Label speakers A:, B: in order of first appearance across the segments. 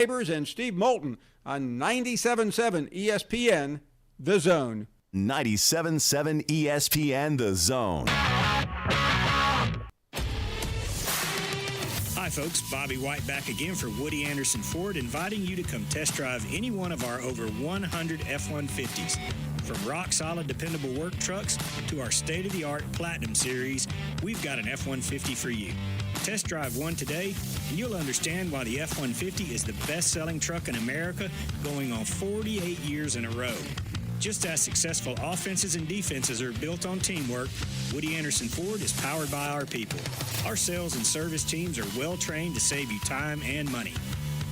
A: Neighbors and Steve Moulton on 97.7 ESPN, The Zone.
B: 97.7 ESPN, The Zone.
C: Hi folks, Bobby White back again for Woody Anderson Ford, inviting you to come test drive any one of our over 100 F-150s. From rock-solid, dependable work trucks to our state-of-the-art Platinum Series, we've got an F-150 for you. Test drive one today, and you'll understand why the F-150 is the best-selling truck in America, going on 48 years in a row. Just as successful offenses and defenses are built on teamwork, Woody Anderson Ford is powered by our people. Our sales and service teams are well-trained to save you time and money.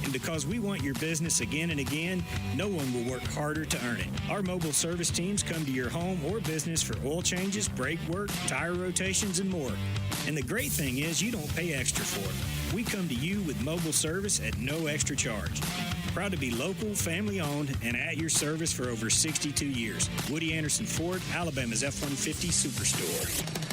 C: And because we want your business again and again, no one will work harder to earn it. Our mobile service teams come to your home or business for oil changes, brake work, tire rotations, and more. And the great thing is you don't pay extra for it. We come to you with mobile service at no extra charge. Proud to be local, family-owned, and at your service for over 62 years. Woody Anderson Ford, Alabama's F-150 Superstore.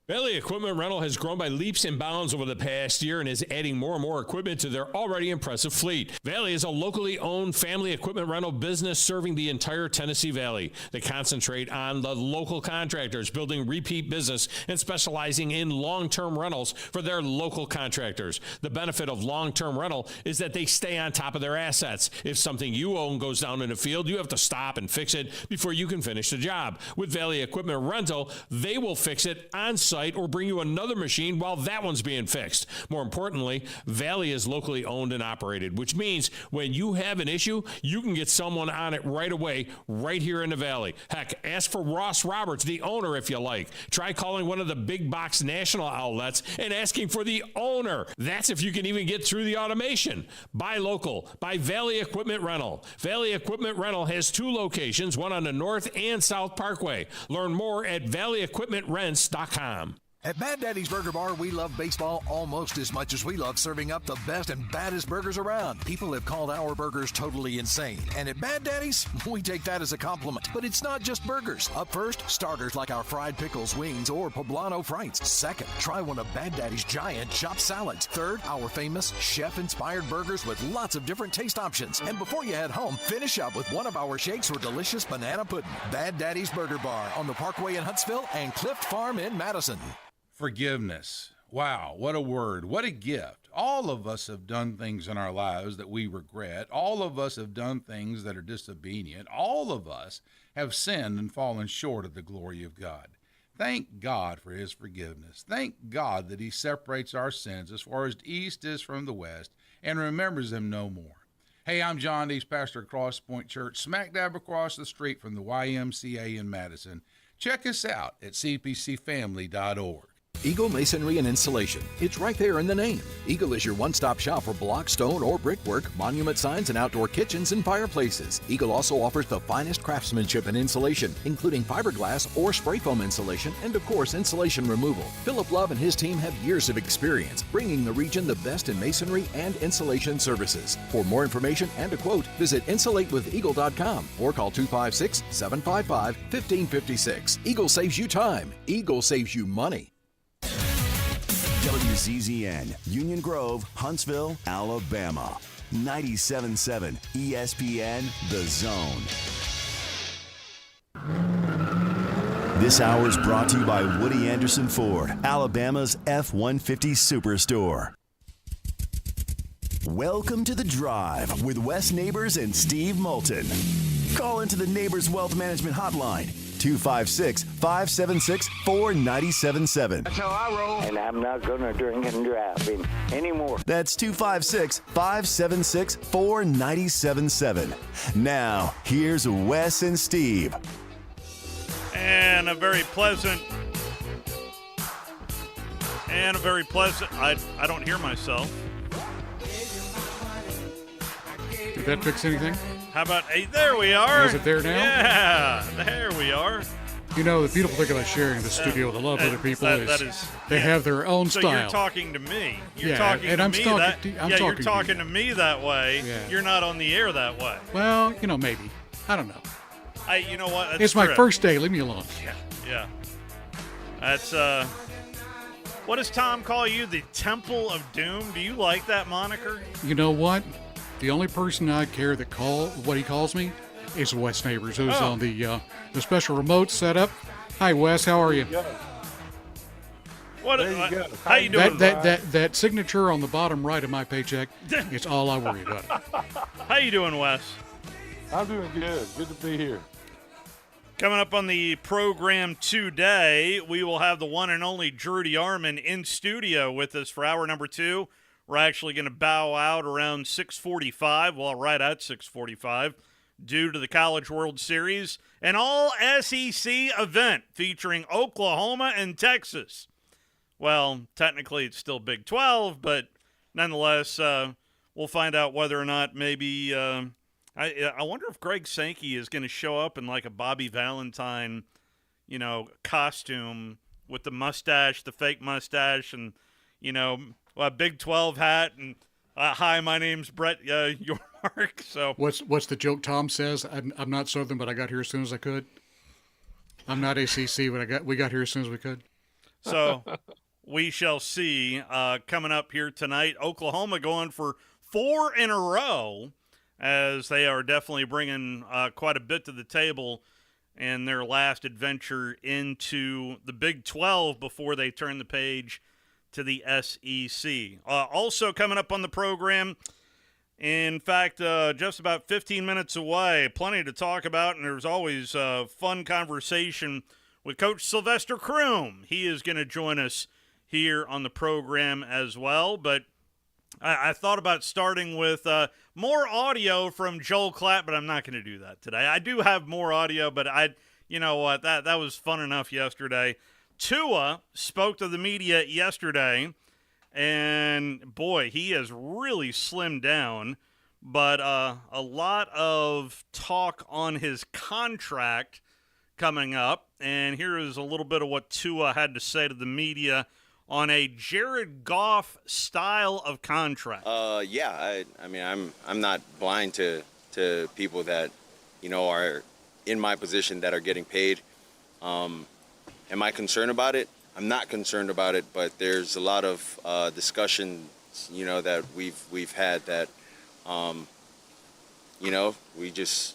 D: Valley Equipment Rental has grown by leaps and bounds over the past year and is adding more and more equipment to their already impressive fleet. Valley is a locally owned family equipment rental business serving the entire Tennessee Valley. They concentrate on the local contractors, building repeat business and specializing in long-term rentals for their local contractors. The benefit of long-term rental is that they stay on top of their assets. If something you own goes down in the field, you have to stop and fix it before you can finish the job. With Valley Equipment Rental, they will fix it on site or bring you another machine while that one's being fixed. More importantly, Valley is locally owned and operated, which means when you have an issue, you can get someone on it right away, right here in the Valley. Heck, ask for Ross Roberts, the owner, if you like. Try calling one of the big box national outlets and asking for the owner. That's if you can even get through the automation. Buy local. Buy Valley Equipment Rental. Valley Equipment Rental has 2 locations, one on the North and South Parkway. Learn more at valleyequipmentrents.com.
E: At Bad Daddy's Burger Bar, we love baseball almost as much as we love serving up the best and baddest burgers around. People have called our burgers totally insane. And at Bad Daddy's, we take that as a compliment. But it's not just burgers. Up first, starters like our fried pickles, wings, or poblano frites. Second, try one of Bad Daddy's giant chopped salads. Third, our famous chef-inspired burgers with lots of different taste options. And before you head home, finish up with one of our shakes or delicious banana pudding. Bad Daddy's Burger Bar on the Parkway in Huntsville and Clift Farm in Madison.
F: Forgiveness. Wow, what a word. What a gift. All of us have done things in our lives that we regret. All of us have done things that are disobedient. All of us have sinned and fallen short of the glory of God. Thank God for his forgiveness. Thank God that he separates our sins as far as the east is from the west and remembers them no more. Hey, I'm John Dees, pastor of Cross Point Church, smack dab across the street from the YMCA in Madison. Check us out at cpcfamily.org.
E: Eagle Masonry and Installation. It's right there in the name. Eagle is your one-stop shop for block, stone, or brickwork, monument signs, and outdoor kitchens and fireplaces. Eagle also offers the finest craftsmanship and insulation, including fiberglass or spray foam insulation, and of course, insulation removal. Philip Love and his team have years of experience, bringing the region the best in masonry and insulation services. For more information and a quote, visit insulatewitheagle.com or call 256-755-1556. Eagle saves you time. Eagle saves you money.
B: WZZN, Union Grove, Huntsville, Alabama. 97.7 ESPN, The Zone. This hour is brought to you by Woody Anderson Ford, Alabama's F-150 Superstore. Welcome to The Drive with Wes Neighbors and Steve Moulton. Call into the Neighbors Wealth Management Hotline. 256-576-4977.
G: That's how I roll. And I'm not going to drink and drive anymore.
B: That's 256-576-4977. Now, here's Wes and Steve.
H: And a very pleasant, I don't hear myself.
I: Did that fix anything?
H: How about, there we are.
I: Is it there now?
H: Yeah, there we are.
I: You know, the beautiful thing about sharing the studio with a lot of other people is they have their own style.
H: So you're talking to me. You're
I: talking to
H: me that way. Yeah. You're not on the air that way.
I: Well, maybe. I don't know.
H: You know what?
I: It's my first day. Leave me alone.
H: Yeah. That's, What does Tom call you? The Temple of Doom? Do you like that moniker?
I: You know what? The only person I care that what he calls me is Wes Neighbors, who's on the special remote setup. Hi, Wes. How are you?
H: How you doing?
I: That signature on the bottom right of my paycheck is all I worry about.
H: How you doing, Wes?
J: I'm doing good. Good to be here.
H: Coming up on the program today, we will have the one and only Drew DeArmond in studio with us for hour number 2. We're actually going to bow out around 6:45, well, right at 6:45, due to the College World Series, an all-SEC event featuring Oklahoma and Texas. Well, technically it's still Big 12, but nonetheless, we'll find out whether or not maybe I wonder if Greg Sankey is going to show up in like a Bobby Valentine, costume with the mustache, the fake mustache, and, a Big 12 hat. And, hi, my name's Brett Yormark. So
I: what's the joke Tom says? I'm not Southern, but I got here as soon as I could. I'm not ACC, but we got here as soon as we could.
H: So we shall see. Coming up here tonight, Oklahoma going for 4 in a row, as they are definitely bringing quite a bit to the table in their last adventure into the Big 12 before they turn the page to the SEC. Also coming up on the program, in fact, just about 15 minutes away, plenty to talk about, and there's always a fun conversation with Coach Sylvester Croom. He is going to join us here on the program as well, but I thought about starting with more audio from Joel Klatt, but I'm not going to do that today. I do have more audio, but you know what, that was fun enough yesterday. Tua spoke to the media yesterday, and boy, he has really slimmed down, but a lot of talk on his contract coming up, and here is a little bit of what Tua had to say to the media on a Jared Goff style of contract.
K: I mean, I'm not blind to people that, are in my position that are getting paid. Am I concerned about it? I'm not concerned about it, but there's a lot of discussions, that we've had that, we just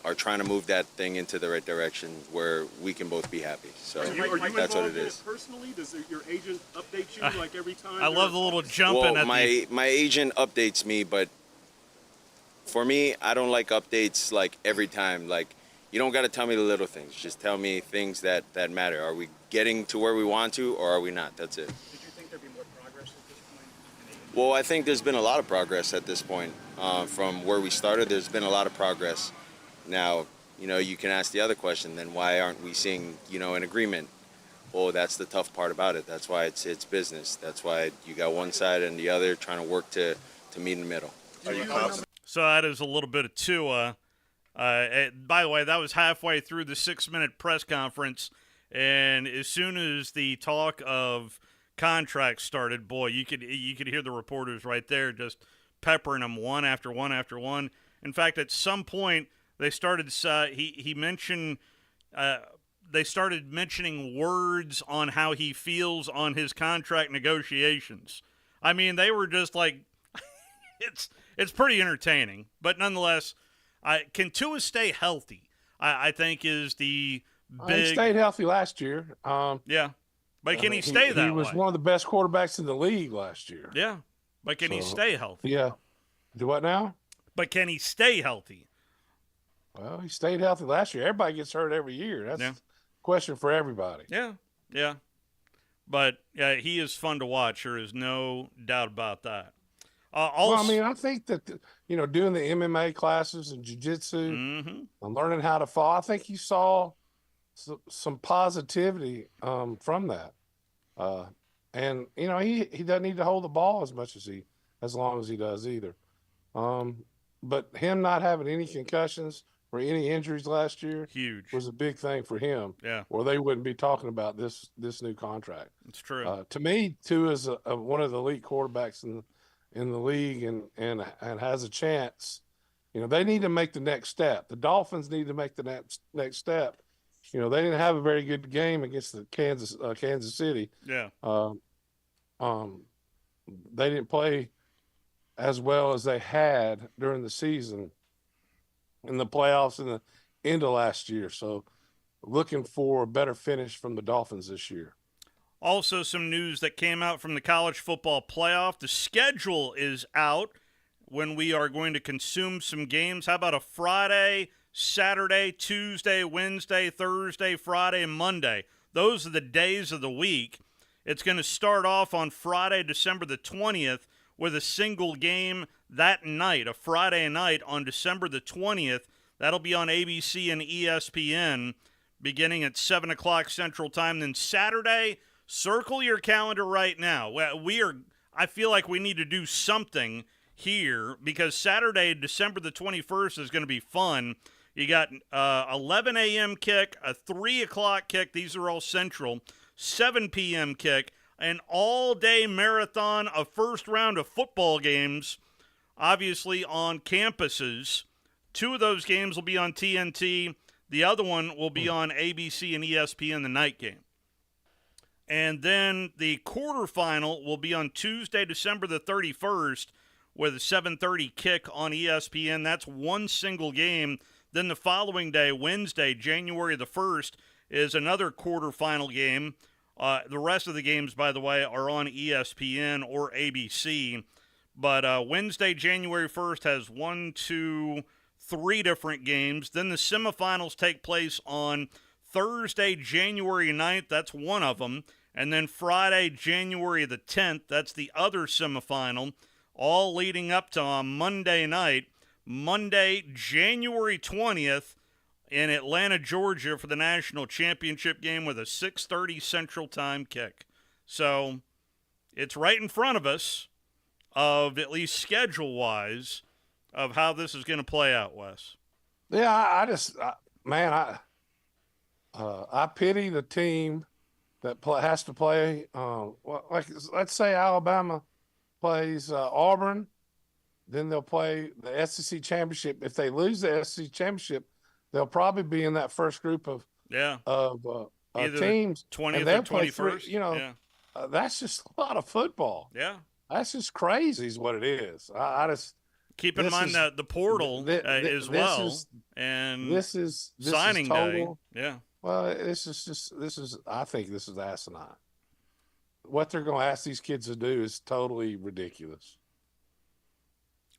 K: are trying to move that thing into the right direction where we can both be happy. So that's what it is.
L: Personally, does your agent update you like every time?
H: I love the little jumping.
K: Well, my agent updates me, but for me, I don't like updates like every time. Like, you don't got to tell me the little things. Just tell me things that matter. Are we getting to where we want to, or are we not? That's it.
L: Did you think there'd be more progress at this point?
K: Well, I think there's been a lot of progress at this point. From where we started, there's been a lot of progress. Now, you can ask the other question, then why aren't we seeing, an agreement? Well, that's the tough part about it. That's why it's business. That's why you got one side and the other trying to work to meet in the middle.
H: So that is a little bit of Tua. By the way, that was halfway through the 6-minute press conference, and as soon as the talk of contracts started, boy, you could hear the reporters right there just peppering them one after one after one. In fact, at some point, they started. He mentioned. They started mentioning words on how he feels on his contract negotiations. I mean, they were just like, it's pretty entertaining. But nonetheless, can Tua stay healthy? I think is the big.
J: He stayed healthy last year.
H: Yeah, but can he stay that way?
J: He was one of the best quarterbacks in the league last year.
H: Yeah, but can he stay healthy?
J: Yeah. Do what now?
H: But can he stay healthy?
J: Well, he stayed healthy last year. Everybody gets hurt every year. That's a question for everybody.
H: Yeah. But yeah, he is fun to watch. There is no doubt about that.
J: I think that doing the MMA classes and jiu-jitsu and learning how to fall, I think you saw some positivity from that. And he doesn't need to hold the ball as long as he does either. But him not having any concussions or any injuries last year was a big thing for him.
H: Yeah.
J: Or they wouldn't be talking about this new contract.
H: It's true.
J: To me, Tua is one of the elite quarterbacks in the league and has a chance. They need to make the next step. The Dolphins need to make the next step they didn't have a very good game against the Kansas City.
H: Yeah.
J: They didn't play as well as they had during the season in the playoffs in the end of last year. So looking for a better finish from the Dolphins this year.
H: Also, some news that came out from the college football playoff. The schedule is out when we are going to consume some games. How about a Friday, Saturday, Tuesday, Wednesday, Thursday, Friday, and Monday? Those are the days of the week. It's going to start off on Friday, December the 20th, with a single game that night, a Friday night on December the 20th. That'll be on ABC and ESPN beginning at 7 o'clock Central Time. Then Saturday, circle your calendar right now. I feel like we need to do something here because Saturday, December the 21st is going to be fun. You got 11 a.m. kick, a 3 o'clock kick. These are all Central. 7 p.m. kick, an all-day marathon of first round of football games, obviously on campuses. 2 of those games will be on TNT. The other one will be on ABC and ESPN, the night game. And then the quarterfinal will be on Tuesday, December the 31st, with a 7:30 kick on ESPN. That's one single game. Then the following day, Wednesday, January the 1st, is another quarterfinal game. The rest of the games, by the way, are on ESPN or ABC. But Wednesday, January 1st, has 1, 2, 3 different games. Then the semifinals take place on Thursday, January 9th. That's one of them. And then Friday, January the 10th. That's the other semifinal, all leading up to Monday night. Monday, January 20th, in Atlanta, Georgia, for the national championship game with a 6:30 Central Time kick. So it's right in front of us, of at least schedule-wise, of how this is going to play out, Wes.
J: Yeah, I pity the team that has to play. Like let's say Alabama plays Auburn, then they'll play the SEC championship. If they lose the SEC championship, they'll probably be in that first group of teams.
H: 20th or 21st.
J: That's just a lot of football.
H: Yeah,
J: that's just crazy, is what it is. I just keep
H: in mind that the portal as well, and
J: this is
H: signing day. Yeah.
J: Well, I think this is asinine. What they're going to ask these kids to do is totally ridiculous.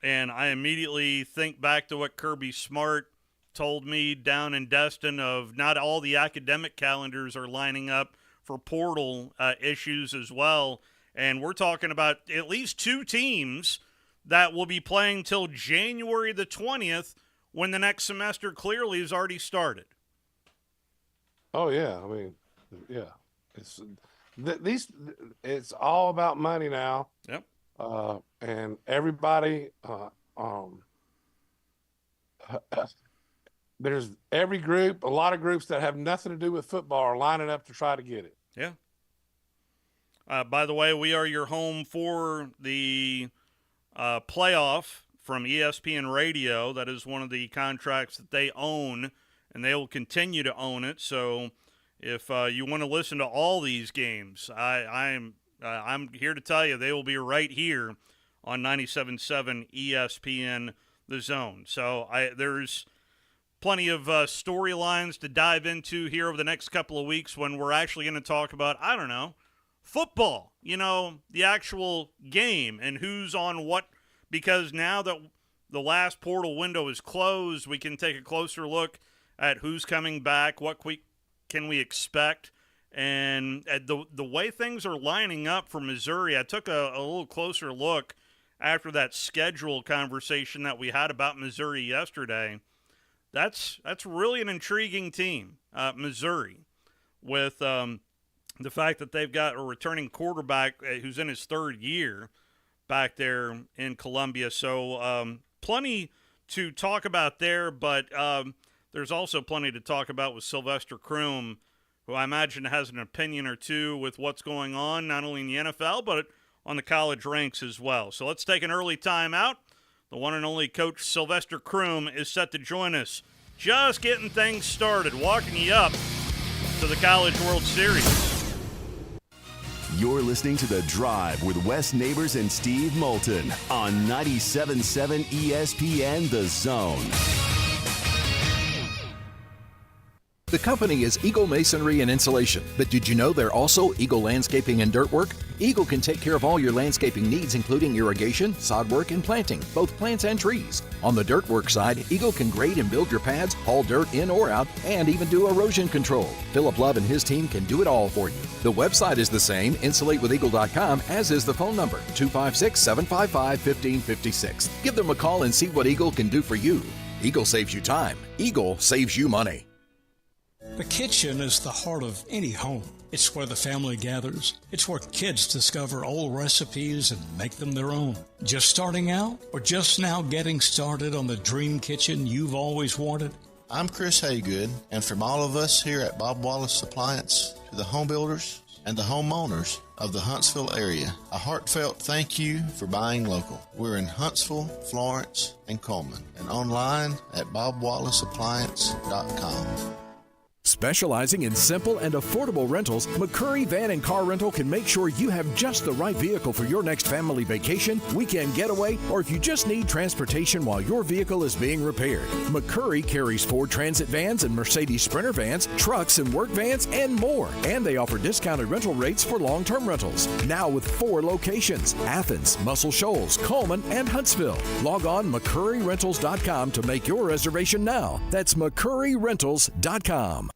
H: And I immediately think back to what Kirby Smart told me down in Destin of not all the academic calendars are lining up for portal issues as well. And we're talking about at least 2 teams that will be playing till January the 20th when the next semester clearly has already started.
J: Oh, yeah. I mean, yeah. It's all about money now.
H: Yep.
J: And everybody, there's every group, a lot of groups that have nothing to do with football are lining up to try to get it.
H: Yeah. By the way, we are your home for the playoff from ESPN Radio. That is one of the contracts that they own, and they will continue to own it. So if you want to listen to all these games, I'm here to tell you they will be right here on 97.7 ESPN The Zone. So there's plenty of storylines to dive into here over the next couple of weeks when we're actually going to talk about, I don't know, football, the actual game and who's on what, because now that the last portal window is closed, we can take a closer look at who's coming back, what can we expect. And the way things are lining up for Missouri, I took a little closer look after that schedule conversation that we had about Missouri yesterday. That's really an intriguing team, Missouri, with the fact that they've got a returning quarterback who's in his 3rd year back there in Columbia. So plenty to talk about there, but there's also plenty to talk about with Sylvester Croom, who I imagine has an opinion or two with what's going on, not only in the NFL, but on the college ranks as well. So let's take an early timeout. The one and only Coach Sylvester Croom is set to join us. Just getting things started, walking you up to the College World Series.
B: You're listening to The Drive with Wes Neighbors and Steve Moulton on 97.7 ESPN The Zone.
E: The company is Eagle Masonry and Insulation, but did you know they're also Eagle Landscaping and Dirt Work? Eagle can take care of all your landscaping needs, including irrigation, sod work, and planting, both plants and trees. On the dirt work side, Eagle can grade and build your pads, haul dirt in or out, and even do erosion control. Philip Love and his team can do it all for you. The website is the same, insulatewitheagle.com, as is the phone number, 256-755-1556. Give them a call and see what Eagle can do for you. Eagle saves you time. Eagle saves you money.
M: The kitchen is the heart of any home. It's where the family gathers. It's where kids discover old recipes and make them their own. Just starting out or just now getting started on the dream kitchen you've always wanted?
N: I'm Chris Haygood, and from all of us here at Bob Wallace Appliance to the home builders and the homeowners of the Huntsville area, a heartfelt thank you for buying local. We're in Huntsville, Florence, and Coleman, and online at bobwallaceappliance.com.
O: Specializing in simple and affordable rentals, McCurry Van and Car Rental can make sure you have just the right vehicle for your next family vacation, weekend getaway, or if you just need transportation while your vehicle is being repaired. McCurry carries Ford Transit vans and Mercedes Sprinter vans, trucks and work vans, and more. And they offer discounted rental rates for long-term rentals. Now with 4 locations: Athens, Muscle Shoals, Coleman, and Huntsville. Log on McCurryRentals.com to make your reservation now. That's McCurryRentals.com.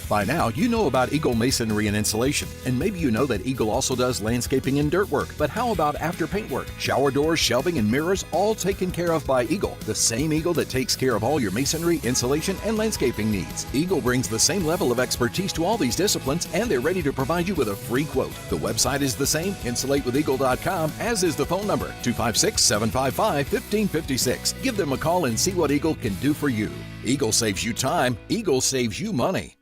E: By now, you know about Eagle Masonry and Insulation, and maybe you know that Eagle also does landscaping and dirt work. But how about after paint work? Shower doors, shelving, and mirrors, all taken care of by Eagle, the same Eagle that takes care of all your masonry, insulation, and landscaping needs. Eagle brings the same level of expertise to all these disciplines, and they're ready to provide you with a free quote. The website is the same, insulatewitheagle.com, as is the phone number, 256-755-1556. Give them a call and see what Eagle can do for you. Eagle saves you time. Eagle saves you money.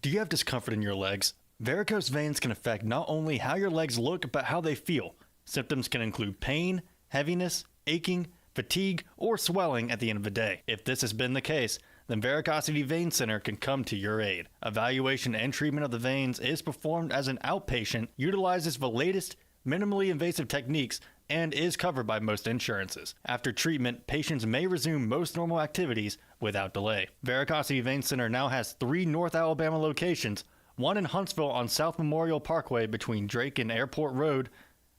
P: Do you have discomfort in your legs? Varicose veins can affect not only how your legs look, but how they feel. Symptoms can include pain, heaviness, aching, fatigue, or swelling at the end of the day. If this has been the case, then Varicosity Vein Center can come to your aid. Evaluation and treatment of the veins is performed as an outpatient, utilizes the latest, minimally invasive techniques, and is covered by most insurances. After treatment, patients may resume most normal activities without delay. Varicosity Vein Center now has 3 North Alabama locations, one in Huntsville on South Memorial Parkway between Drake and Airport Road.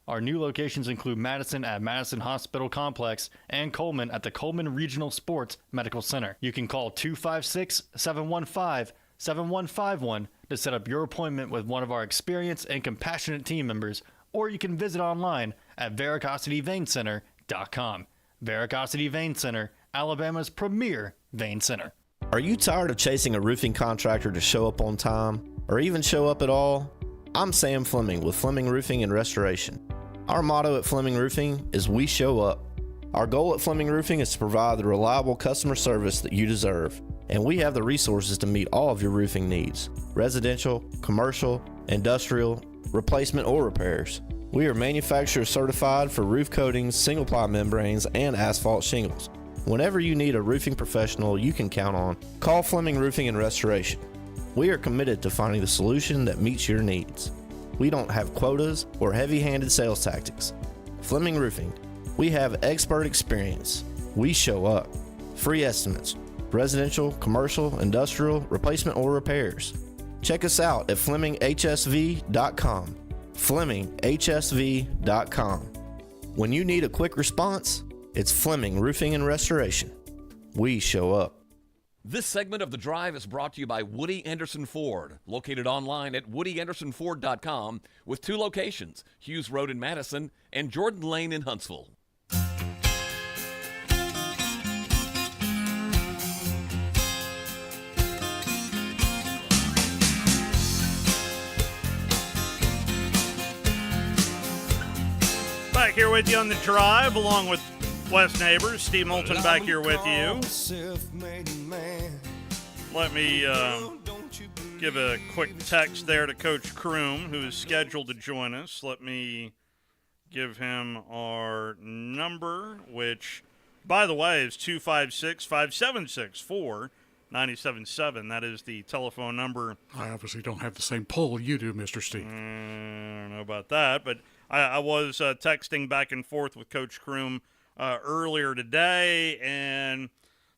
P: Our new locations include Madison at Madison Hospital Complex and Coleman at the Coleman Regional Sports Medical Center. You can call 256-715-7151 to set up your appointment with one of our experienced and compassionate team members, or you can visit online at varicosityveincenter.com. Varicosity Vein Center, Alabama's premier vein center.
Q: Are you tired of chasing a roofing contractor to show up on time, or even show up at all? I'm Sam Fleming with Fleming Roofing and Restoration. Our motto at Fleming Roofing is "We show up." Our goal at Fleming Roofing is to provide the reliable customer service that you deserve, and we have the resources to meet all of your roofing needs: residential, commercial, industrial, replacement, or repairs. We are manufacturer certified for roof coatings, single-ply membranes, and asphalt shingles. Whenever you need a roofing professional you can count on, call Fleming Roofing and Restoration. We are committed to finding the solution that meets your needs. We don't have quotas or heavy-handed sales tactics. Fleming Roofing, we have expert experience. We show up. Free estimates: residential, commercial, industrial, replacement, or repairs. Check us out at FlemingHSV.com. FlemingHSV.com. When you need a quick response, it's Fleming Roofing and Restoration. We show up.
R: This segment of The Drive is brought to you by Woody Anderson Ford, located online at WoodyAndersonFord.com with 2 locations, Hughes Road in Madison and Jordan Lane in Huntsville.
H: Back here with you on The Drive, along with Wes Neighbors. Steve Moulton back here with you. Let me give a quick text there to Coach Kroom, who is scheduled to join us. Let me give him our number, which, by the way, is 256-5764. 97.7. That is the telephone number.
I: I obviously don't have the same pull you do, Mr. Steve.
H: I don't know about that, but I was texting back and forth with Coach Kroom earlier today, and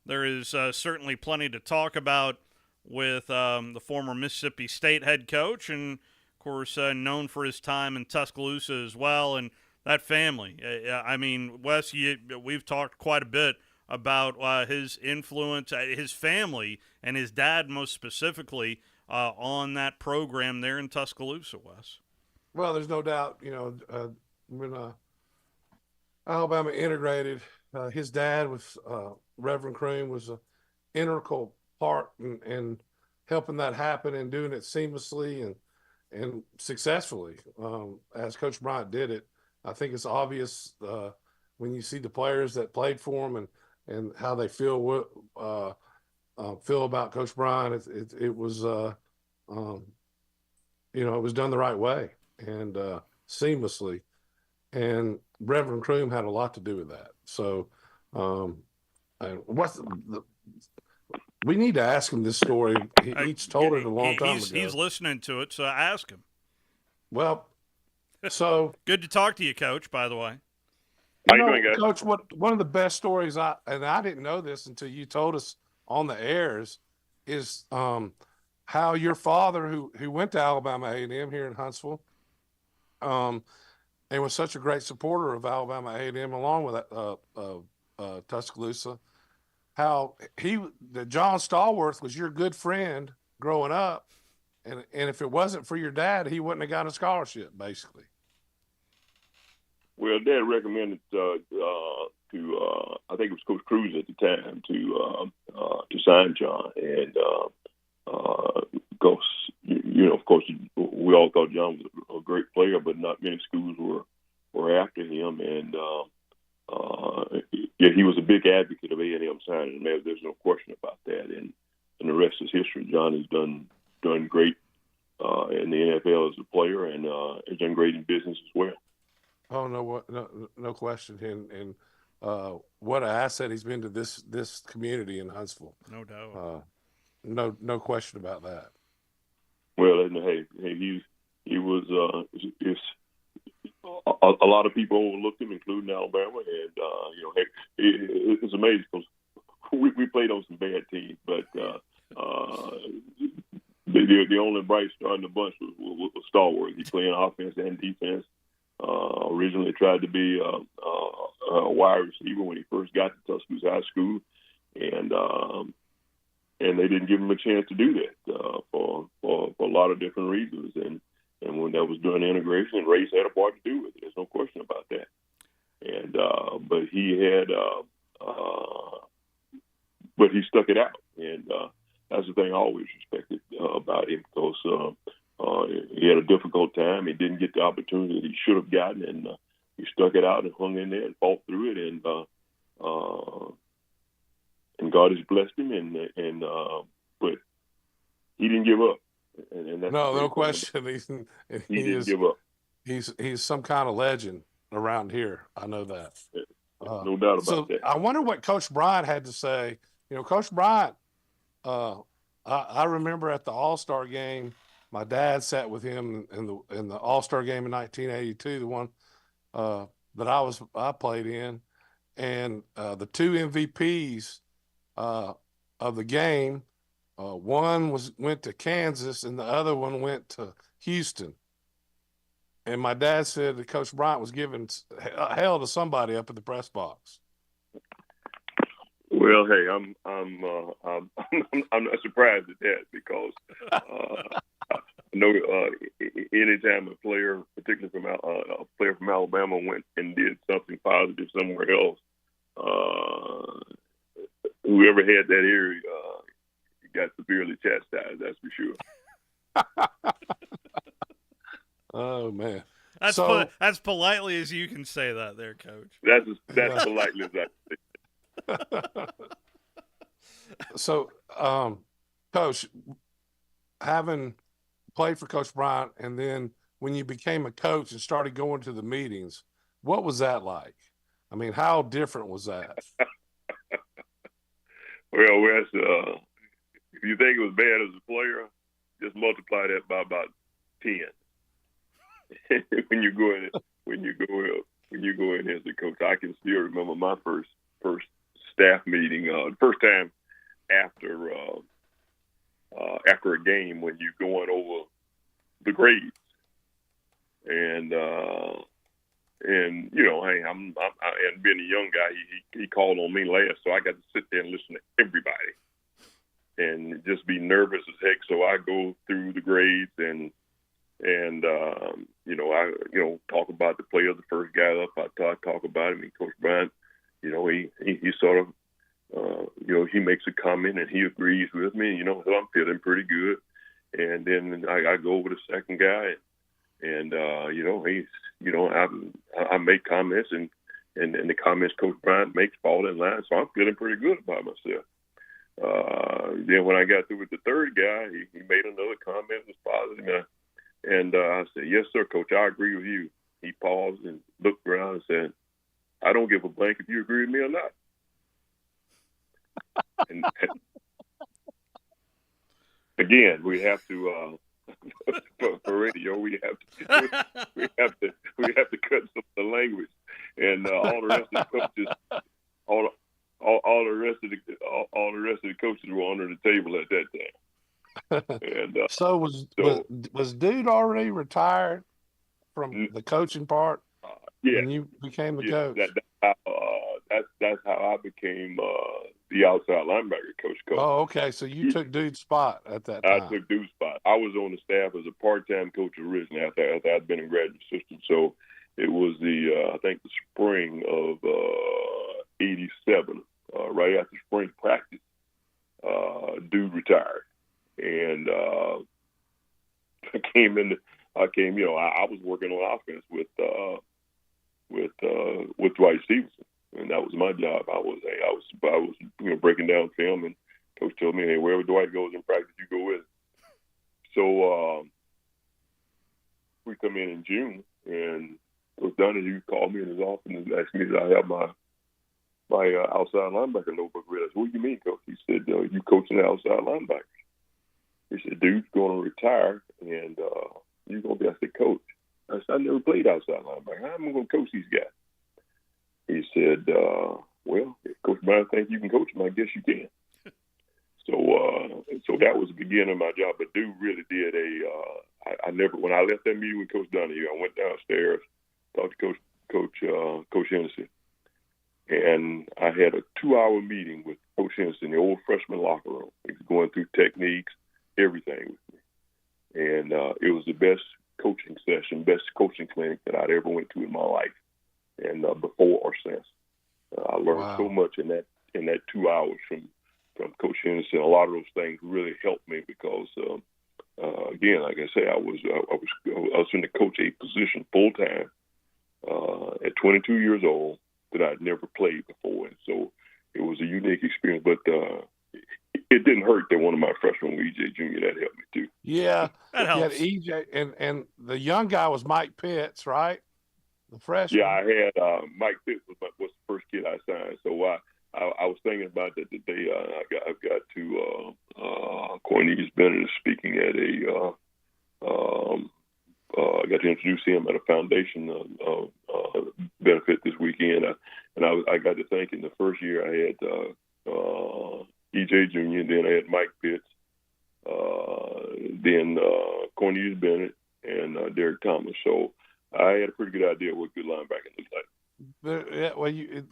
H: there is certainly plenty to talk about with the former Mississippi State head coach, and, of course, known for his time in Tuscaloosa as well, and that family. I mean, Wes, we've talked quite a bit about his influence, his family, and his dad most specifically on that program there in Tuscaloosa, Wes.
J: Well, there's no doubt, when Alabama integrated, his dad was Reverend Kroom was an integral part in helping that happen and doing it seamlessly and successfully as Coach Bryant did it. I think it's obvious when you see the players that played for him and how they feel about Coach Bryant. It was it was done the right way and seamlessly. And Reverend Kroom had a lot to do with that. So, we need to ask him this story. He's told it a long time ago.
H: He's listening to it, so ask him.
J: Well, so
H: good to talk to you, Coach. By the way,
J: how you doing, guys? Coach? One of the best stories I didn't know this until you told us on the airs is how your father, who went to Alabama A&M here in Huntsville, and was such a great supporter of Alabama A&M along with Tuscaloosa, how John Stallworth was your good friend growing up, and if it wasn't for your dad, he wouldn't have got a scholarship, basically.
S: Well, Dad recommended to I think it was Coach Cruz at the time to sign John, and of course, we all thought John was a great player, but not many schools were after him, and he was a big advocate of A&M signing him. There's no question about that, and the rest is history. John has done great in the NFL as a player, and has done great in business as well.
J: Oh no question, and what an asset he's been to this community in Huntsville.
H: No doubt.
J: No question about that.
S: Well, hey, he was. A lot of people overlooked him, including Alabama, and it's amazing because we played on some bad teams, but the only bright star in the bunch was Stallworth. He played offense and defense. Originally tried to be a wide receiver when he first got to Tuscaloosa High School, and they didn't give him a chance to do that for a lot of different reasons. And when that was during the integration, race had a part to do with it. There's no question about that. And but he had, but he stuck it out, and that's the thing I always respected about him, because he had a difficult time. He didn't get the opportunity that he should have gotten, and he stuck it out and hung in there and fought through it, and God has blessed him, and but he didn't give up. And that's
J: no question.
S: He didn't give up.
J: He's some kind of legend around here. I know that.
S: No doubt about that.
J: I wonder what Coach Bryant had to say. Coach Bryant, I remember at the All-Star game, my dad sat with him in the All-Star game in 1982, the one that I played in, and the two MVPs of the game. One went to Kansas and the other one went to Houston. And my dad said that Coach Bryant was giving hell to somebody up at the press box.
S: Well, hey, I'm not surprised at that, because I know anytime a player, particularly from a player from Alabama, went and did something positive somewhere else, whoever had that ear got severely chastised. That's for sure.
J: Oh man,
H: that's politely as you can say that, there, Coach.
S: That's politely as I can say.
J: So, Coach, having played for Coach Bryant, and then when you became a coach and started going to the meetings, what was that like? I mean, how different was that?
S: Well, Wes, if you think it was bad as a player, just multiply that by about 10. when you go in as a coach, I can still remember my first staff meeting. The first time after a game when you're going over the grades, and you know, hey, and being a young guy, he called on me last, so I got to sit there and listen to everybody, and just be nervous as heck. So I go through the grades and I talk about the player, the first guy up. I talk about him. And Coach Bryant, you know, he sort of, he makes a comment and he agrees with me. You know, so I'm feeling pretty good. And then I go over the second guy, and I make comments, and the comments Coach Bryant makes fall in line. So I'm feeling pretty good about myself. Then when I got through with the third guy, he made another comment that was positive. And I said, "Yes, sir, Coach, I agree with you." He paused and looked around and said, "I don't give a blank if you agree with me or not." and again, we have to for radio, we have to cut some of the language, and all the rest of the coaches, all the rest of the coaches were under the table at that time. And
J: so was Dude already retired from the coaching part?
S: Yeah,
J: when you became the coach.
S: That's how I became the outside linebacker coach.
J: Oh, okay. So you took Dude's spot at that time.
S: I took Dude's spot. I was on the staff as a part-time coach originally after I'd been a graduate assistant. So it was I think the spring of '87, right after spring practice. Dude retired. And I came. I was working on offense with Dwight Stevenson, and that was my job. I was breaking down film, and Coach told me, "Hey, wherever Dwight goes in practice, you go with him." So we come in June, and Coach Donahue called me in his office and asked me did I have my outside linebacker notebook read. I said, "What do you mean, Coach?" He said, "You coaching the outside linebacker." He said, "Dude's going to retire, and you're going to be the coach." I said, "I never played outside linebacker. How am I going to coach these guys?" He said, "Well, if Coach Brown thinks you can coach them, I guess you can." So that was the beginning of my job. But Dude really did when I left that meeting with Coach Donahue, I went downstairs, talked to Coach Henderson, and I had a 2-hour meeting with Coach Henderson in the old freshman locker room. He was going through techniques, everything with me. And it was the best coaching session, best coaching clinic that I'd ever went to in my life, and before or since. I learned so much in that 2 hours from Coach Henderson. A lot of those things really helped me because, again, like I say, I was in the coach a position full time at 22 years old that I'd never played before, and so it was a unique experience. But it didn't hurt that one of my freshmen, EJ Jr., that helped me too.
J: Yeah,
H: that helps.
J: EJ and the young guy was Mike Pitts, right? The freshman.
S: Yeah, I had Mike Pitts was the first kid I signed. So I was thinking about that today. I got to Cornelius Bennett speaking at I got to introduce him at a foundation benefit this weekend, and I got to thinking the first year I had EJ Jr., and then I had Mike Pitts, then Cornelius Bennett, and Derek Thomas. So I had a pretty good idea what good linebacking looks like.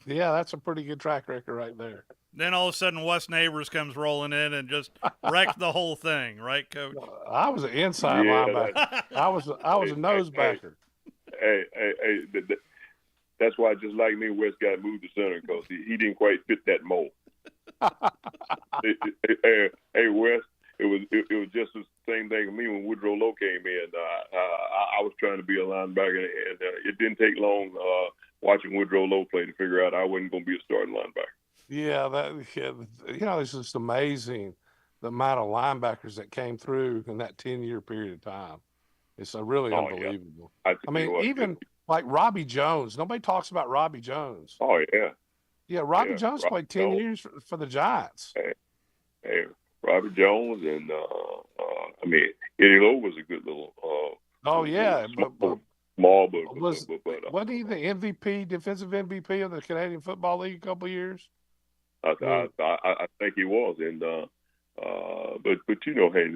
J: That's a pretty good track record right there.
H: Then all of a sudden, Wes Neighbors comes rolling in and just wrecked the whole thing, right, Coach?
J: I was an inside linebacker. I was a nose backer.
S: Hey, that's why just like me, Wes got moved to center because he didn't quite fit that mold. Hey, Wes, it was just the same thing with me when Woodrow Lowe came in. I was trying to be a linebacker, and it didn't take long watching Woodrow Lowe play to figure out I wasn't going to be a starting linebacker.
J: It's just amazing the amount of linebackers that came through in that 10-year period of time. It's really unbelievable.
S: Yeah.
J: I mean, even like Robbie Jones. Nobody talks about Robbie Jones.
S: Oh, yeah.
J: Yeah, Robbie Jones played 10 years for the Giants.
S: Hey, Robert Jones, and I mean Eddie Lowe was a good little.
J: Oh yeah,
S: small,
J: wasn't he the MVP, defensive MVP of the Canadian Football League a couple of years?
S: I think he was, and but you know, hey,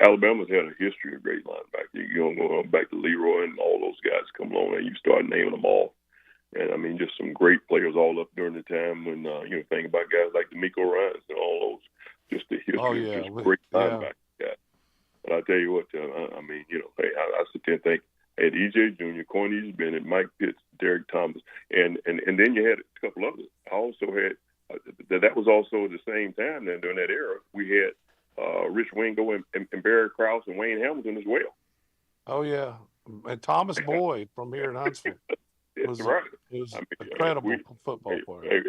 S: Alabama's had a history of great linebackers. You know, going back to Leroy and all those guys come along, and you start naming them all. And I mean, just some great players all up during the time when you know, think about guys like D'Amico Ryans and all those. Just the history of just great linebackers. Yeah. But I tell you what, I mean, you know, hey, I sit there and think. Had E.J. Jr., Cornelius Bennett, Mike Pitts, Derek Thomas, and then you had a couple others. I also had that was also the same time then during that era. We had Rich Wingo and Barry Krause and Wayne Hamilton as well.
J: Oh yeah, and Thomas Boyd from here in Huntsville.
S: That's right.
J: It was incredible football player.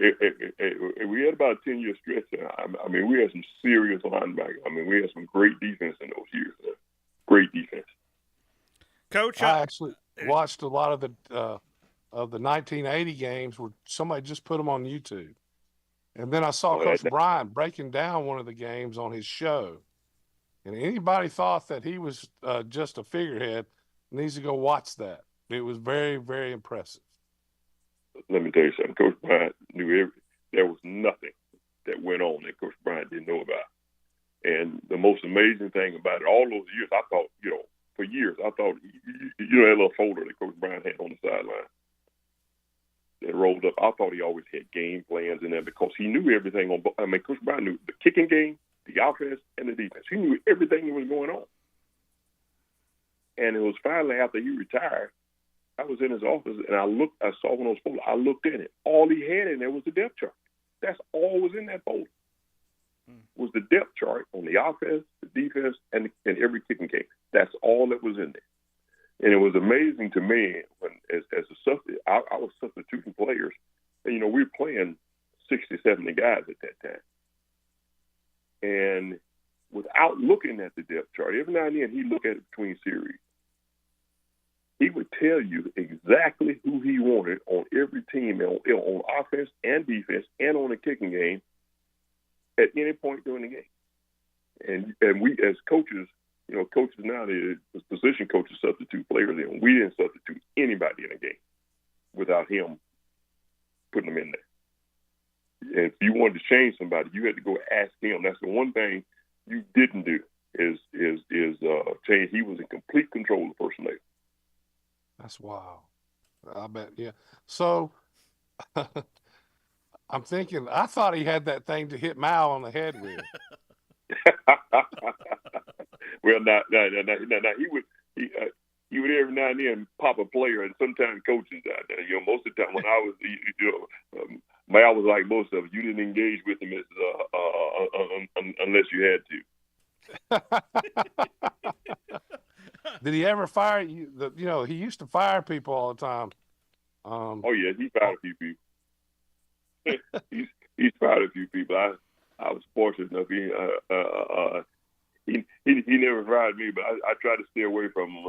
S: We had about a 10-year stretch there. I mean, we had some serious linebackers. I mean, we had some great defense in those years. Great defense.
H: Coach,
J: I actually watched a lot of the 1980 games where somebody just put them on YouTube, and then I saw Coach Bryant breaking down one of the games on his show. And anybody thought that he was just a figurehead needs to go watch that. It was very, very impressive.
S: Let me tell you something. Coach Bryant knew there was nothing that went on that Coach Bryant didn't know about. And the most amazing thing about it, all those years, I thought, you know, for years, I thought, you know, that little folder that Coach Bryant had on the sideline that rolled up, I thought he always had game plans in there because he knew everything on. I mean, Coach Bryant knew the kicking game, the offense, and the defense. He knew everything that was going on. And it was finally after he retired, I was in his office and I saw one of those folders. I looked in it. All he had in there was the depth chart. That's all was in that folder. Was the depth chart on the offense, the defense, and every kicking game. That's all that was in there. And it was amazing to me when, as a substitute, I was substituting players, and you know we were playing 60, 70 guys at that time. And without looking at the depth chart, every now and then he'd look at it between series. He would tell you exactly who he wanted on every team, on offense and defense, and on the kicking game at any point during the game. And we, as coaches, you know, coaches now, the position coaches substitute players in. We didn't substitute anybody in a game without him putting them in there. And if you wanted to change somebody, you had to go ask him. That's the one thing you didn't do is change. He was in complete control of the personnel.
J: That's wild. I bet, yeah. So I'm thinking, I thought he had that thing to hit Mao on the head with.
S: Well, now he would every now and then pop a player, and sometimes coaches out there. You know, most of the time when I was, Mal was like most of us. You didn't engage with him unless you had to.
J: Did he ever fire you? You know, he used to fire people all the time.
S: Oh yeah, he fired a few people. he's fired a few people. I was fortunate enough. He never fired me, but I tried to stay away from him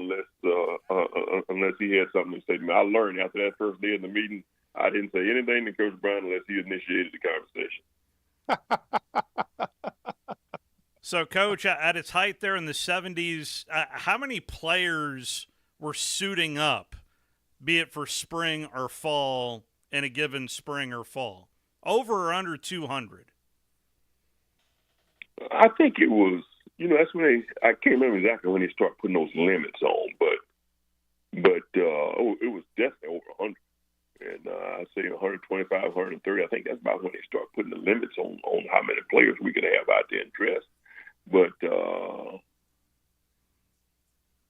S: unless he had something to say to me. I learned after that first day in the meeting, I didn't say anything to Coach Brown unless he initiated the conversation.
H: So, Coach, at its height there in the 70s, how many players were suiting up, be it for spring or fall, in a given spring or fall? Over or under 200?
S: I think it was, you know, that's when I can't remember exactly when they started putting those limits on, but it was definitely over 100. And I'd say 125, 130. I think that's about when they start putting the limits on how many players we could have out there in dress. But,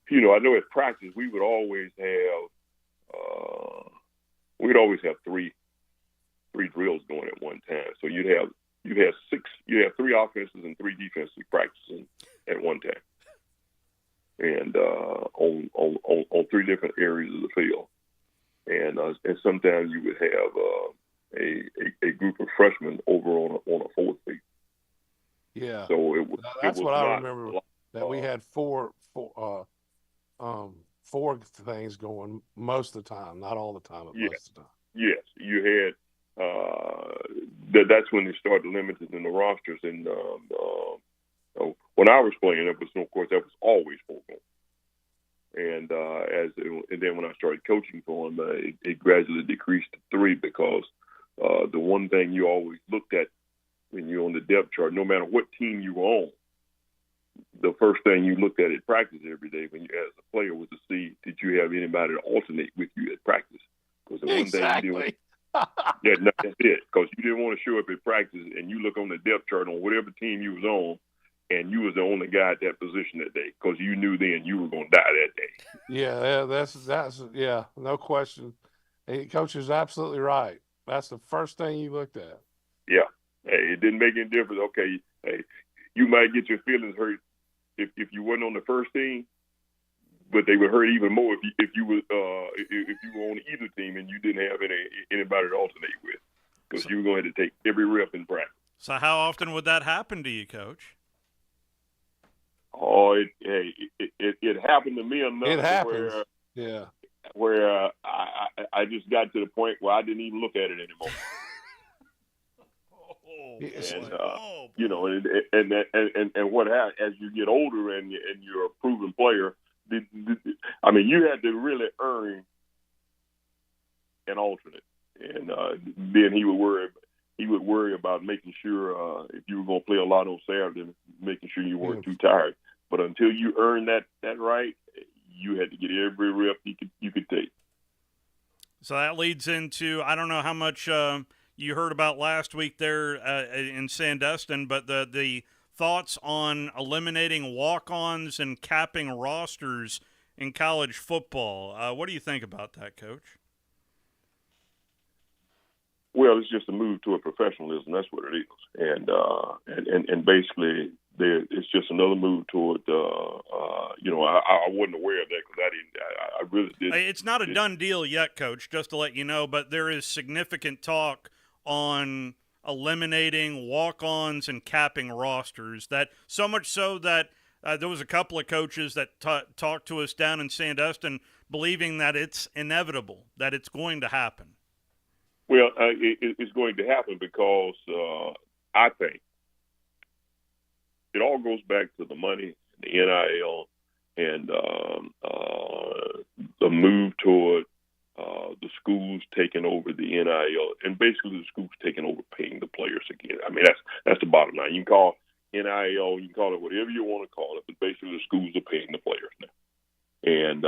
S: you know, I know at practice we would always have three drills going at one time. So you'd have three offenses and three defenses practicing at one time, and on three different areas of the field. And sometimes you would have a group of freshmen over on a fourth field.
J: Yeah.
S: So
J: that's what I remember. That we had four things going most of the time, not all the time, but most of the time.
S: Yes, you had. That's when they started limiting the rosters, and So when I was playing, of course, that was always foregone. And and then when I started coaching for him, it gradually decreased to 3 because the one thing you always looked at when you're on the depth chart, no matter what team you were on, the first thing you looked at practice every day when you as a player was to see did you have anybody to alternate with you at practice. Because the one thing you didn't that's it. Because you didn't want to show up at practice and you look on the depth chart on whatever team you was on, and you was the only guy at that position that day because you knew then you were going to die that day.
J: Yeah, that's no question. Hey, Coach is absolutely right. That's the first thing you looked at.
S: Yeah. Hey, it didn't make any difference. Okay, hey, you might get your feelings hurt if you weren't on the first team, but they would hurt even more if you were on either team and you didn't have anybody to alternate with, because you were going to take every rep in practice.
H: So how often would that happen to you, Coach?
S: Oh, it happened to me enough.
J: It happens.
S: Where I just got to the point where I didn't even look at it anymore. And what happened as you get older and you're a proven player, I mean, you had to really earn an alternate, and then he would worry about making sure if you were going to play a lot on Saturday, making sure you weren't too tired. But until you earned that right, you had to get every rep you could take.
H: So that leads into, I don't know how much you heard about last week there in Sandestin, but the thoughts on eliminating walk-ons and capping rosters in college football. What do you think about that, Coach?
S: Well, it's just a move toward professionalism. That's what it is, and basically, it's just another move toward. I wasn't aware of that because I really didn't.
H: It's not a done deal yet, Coach. Just to let you know, but there is significant talk on eliminating walk-ons and capping rosters. That so much so that there was a couple of coaches that talked to us down in Sandestin, believing that it's inevitable, that it's going to happen.
S: Well, it's going to happen because I think it all goes back to the money, the NIL, and the move toward the schools taking over the NIL, and basically the schools taking over paying the players again. I mean, that's the bottom line. You can call NIL, you can call it whatever you want to call it, but basically the schools are paying the players now. And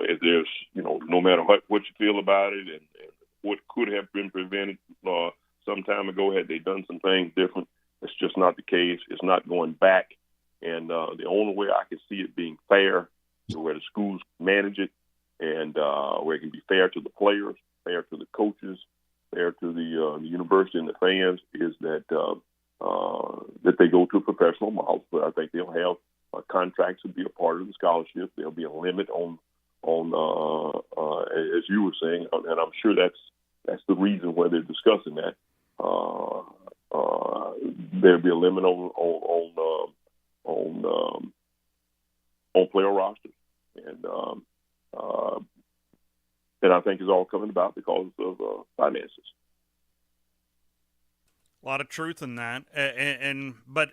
S: if there's no matter what you feel about it, and what could have been prevented some time ago had they done some things different. It's just not the case. It's not going back. And the only way I can see it being fair is where the schools manage it, and where it can be fair to the players, fair to the coaches, fair to the university and the fans, is that they go to a professional model. But I think they'll have contracts will be a part of the scholarship. There'll be a limit on as you were saying, and I'm sure that's the reason why they're discussing that. There'll be a limit on player rosters, and I think it's all coming about because of finances.
H: A lot of truth in that, but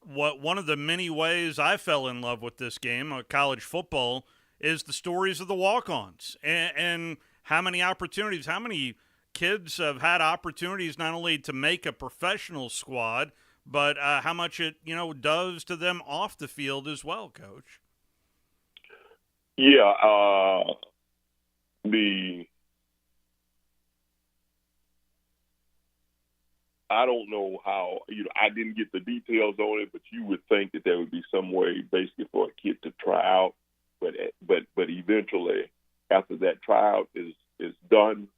H: one of the many ways I fell in love with this game, college football, is the stories of the walk-ons and how many opportunities, how many kids have had opportunities not only to make a professional squad, but how much it does to them off the field as well, Coach.
S: Yeah, I don't know how, I didn't get the details on it, but you would think that there would be some way basically for a kid to try out, but eventually after that tryout is done,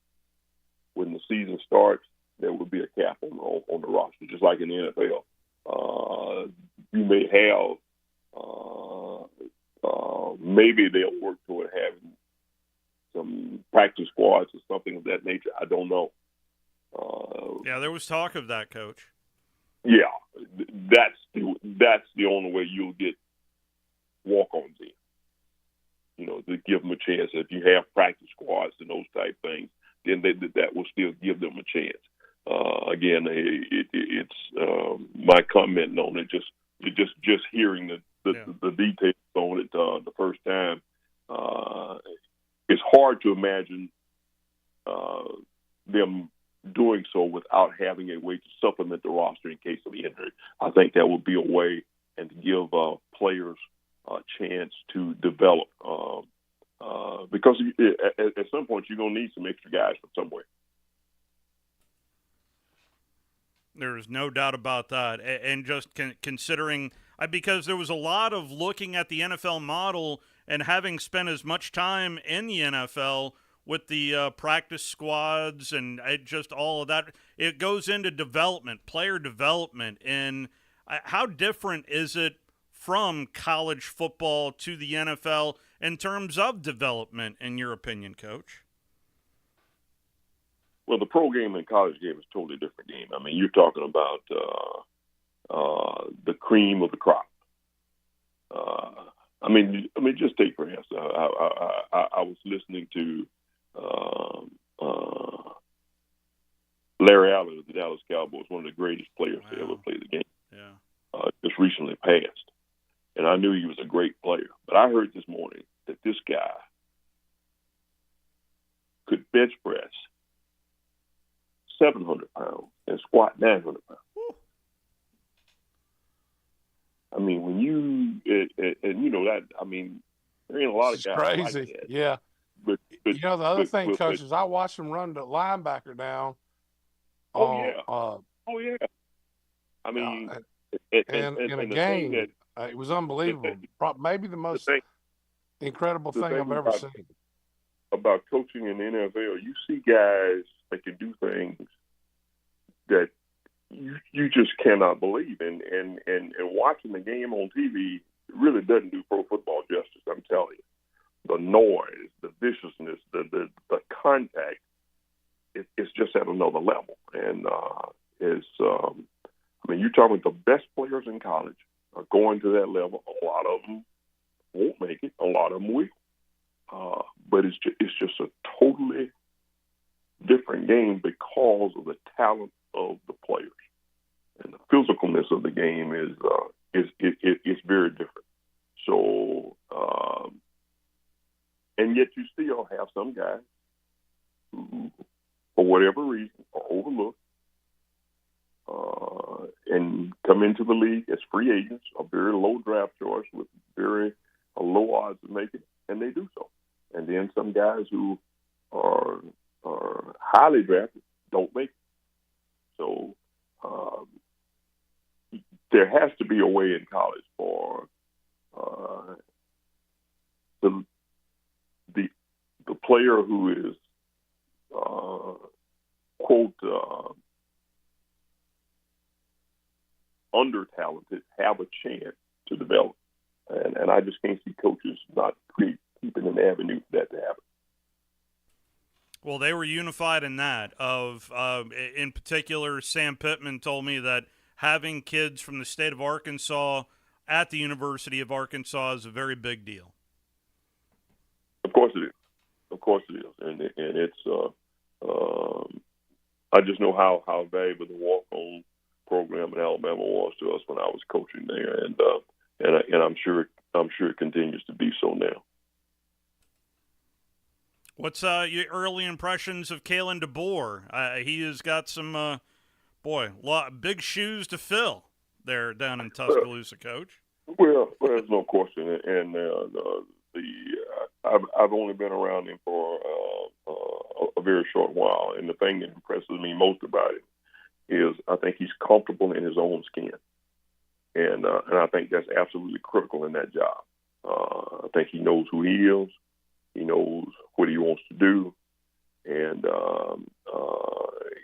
S: when the season starts, there will be a cap on the roster, just like in the NFL. You may have, maybe they'll work toward having some practice squads or something of that nature. I don't know.
H: Yeah, there was talk of that, Coach.
S: Yeah, that's the only way you'll get walk-ons in. To give them a chance. If you have practice squads and those type things, then that will still give them a chance. again, it's my comment on it. Just hearing the details on it the first time. It's hard to imagine them doing so without having a way to supplement the roster in case of injury. I think that would be a way and to give players a chance to develop. Because at some point you're going to need some extra guys from somewhere.
H: There's no doubt about that. And just considering because there was a lot of looking at the NFL model and having spent as much time in the NFL with the practice squads and just all of that, it goes into development, player development. And how different is it from college football to the NFL in terms of development, in your opinion, Coach?
S: Well, the pro game and college game is a totally different game. I mean, you're talking about the cream of the crop. I mean, just take for instance. I was listening to Larry Allen of the Dallas Cowboys, one of the greatest players to ever play the game. Yeah, just recently passed, and I knew he was a great player. But I heard this morning that this guy could bench press 700 pounds and squat 900 pounds. I mean, when you and you know that, I mean, there ain't a lot of guys
J: crazy.
S: like that.
J: Yeah.
S: But
J: you know, the other thing, Coach, is I watched him run the linebacker down.
S: Oh yeah. I mean,
J: in a game, it was unbelievable. Maybe the most incredible thing I've ever seen.
S: About coaching in the NFL, you see guys that can do things that you just cannot believe. And watching the game on TV really doesn't do pro football justice, I'm telling you. The noise, the viciousness, the contact, it's just at another level. And I mean, you're talking about the best players in college are going to that level. A lot of them won't make it. A lot of them will. But it's just a totally different game because of the talent of the players, and the physicalness of the game is very different. So, and yet you still have some guys who, for whatever reason, are overlooked and come into the league as free agents, a very low draft choice with very low odds of making it, and they do so. And then some guys who are highly drafted don't make it. So there has to be a way in college for the player who is quote under talented have a chance to develop, and I just can't see coaches not keeping an avenue for that to happen.
H: Well, they were unified in that. In particular, Sam Pittman told me that having kids from the state of Arkansas at the University of Arkansas is a very big deal.
S: Of course it is. Of course it is. And it's I just know how valuable the walk-on program in Alabama was to us when I was coaching there, and I'm sure it continues to be so now.
H: What's your early impressions of Kalen DeBoer? He has got some, big shoes to fill there down in Tuscaloosa, Coach.
S: Well, there's no question, and I've only been around him for a very short while, and the thing that impresses me most about him is I think he's comfortable in his own skin, and I think that's absolutely critical in that job. I think he knows who he is. He knows what he wants to do, and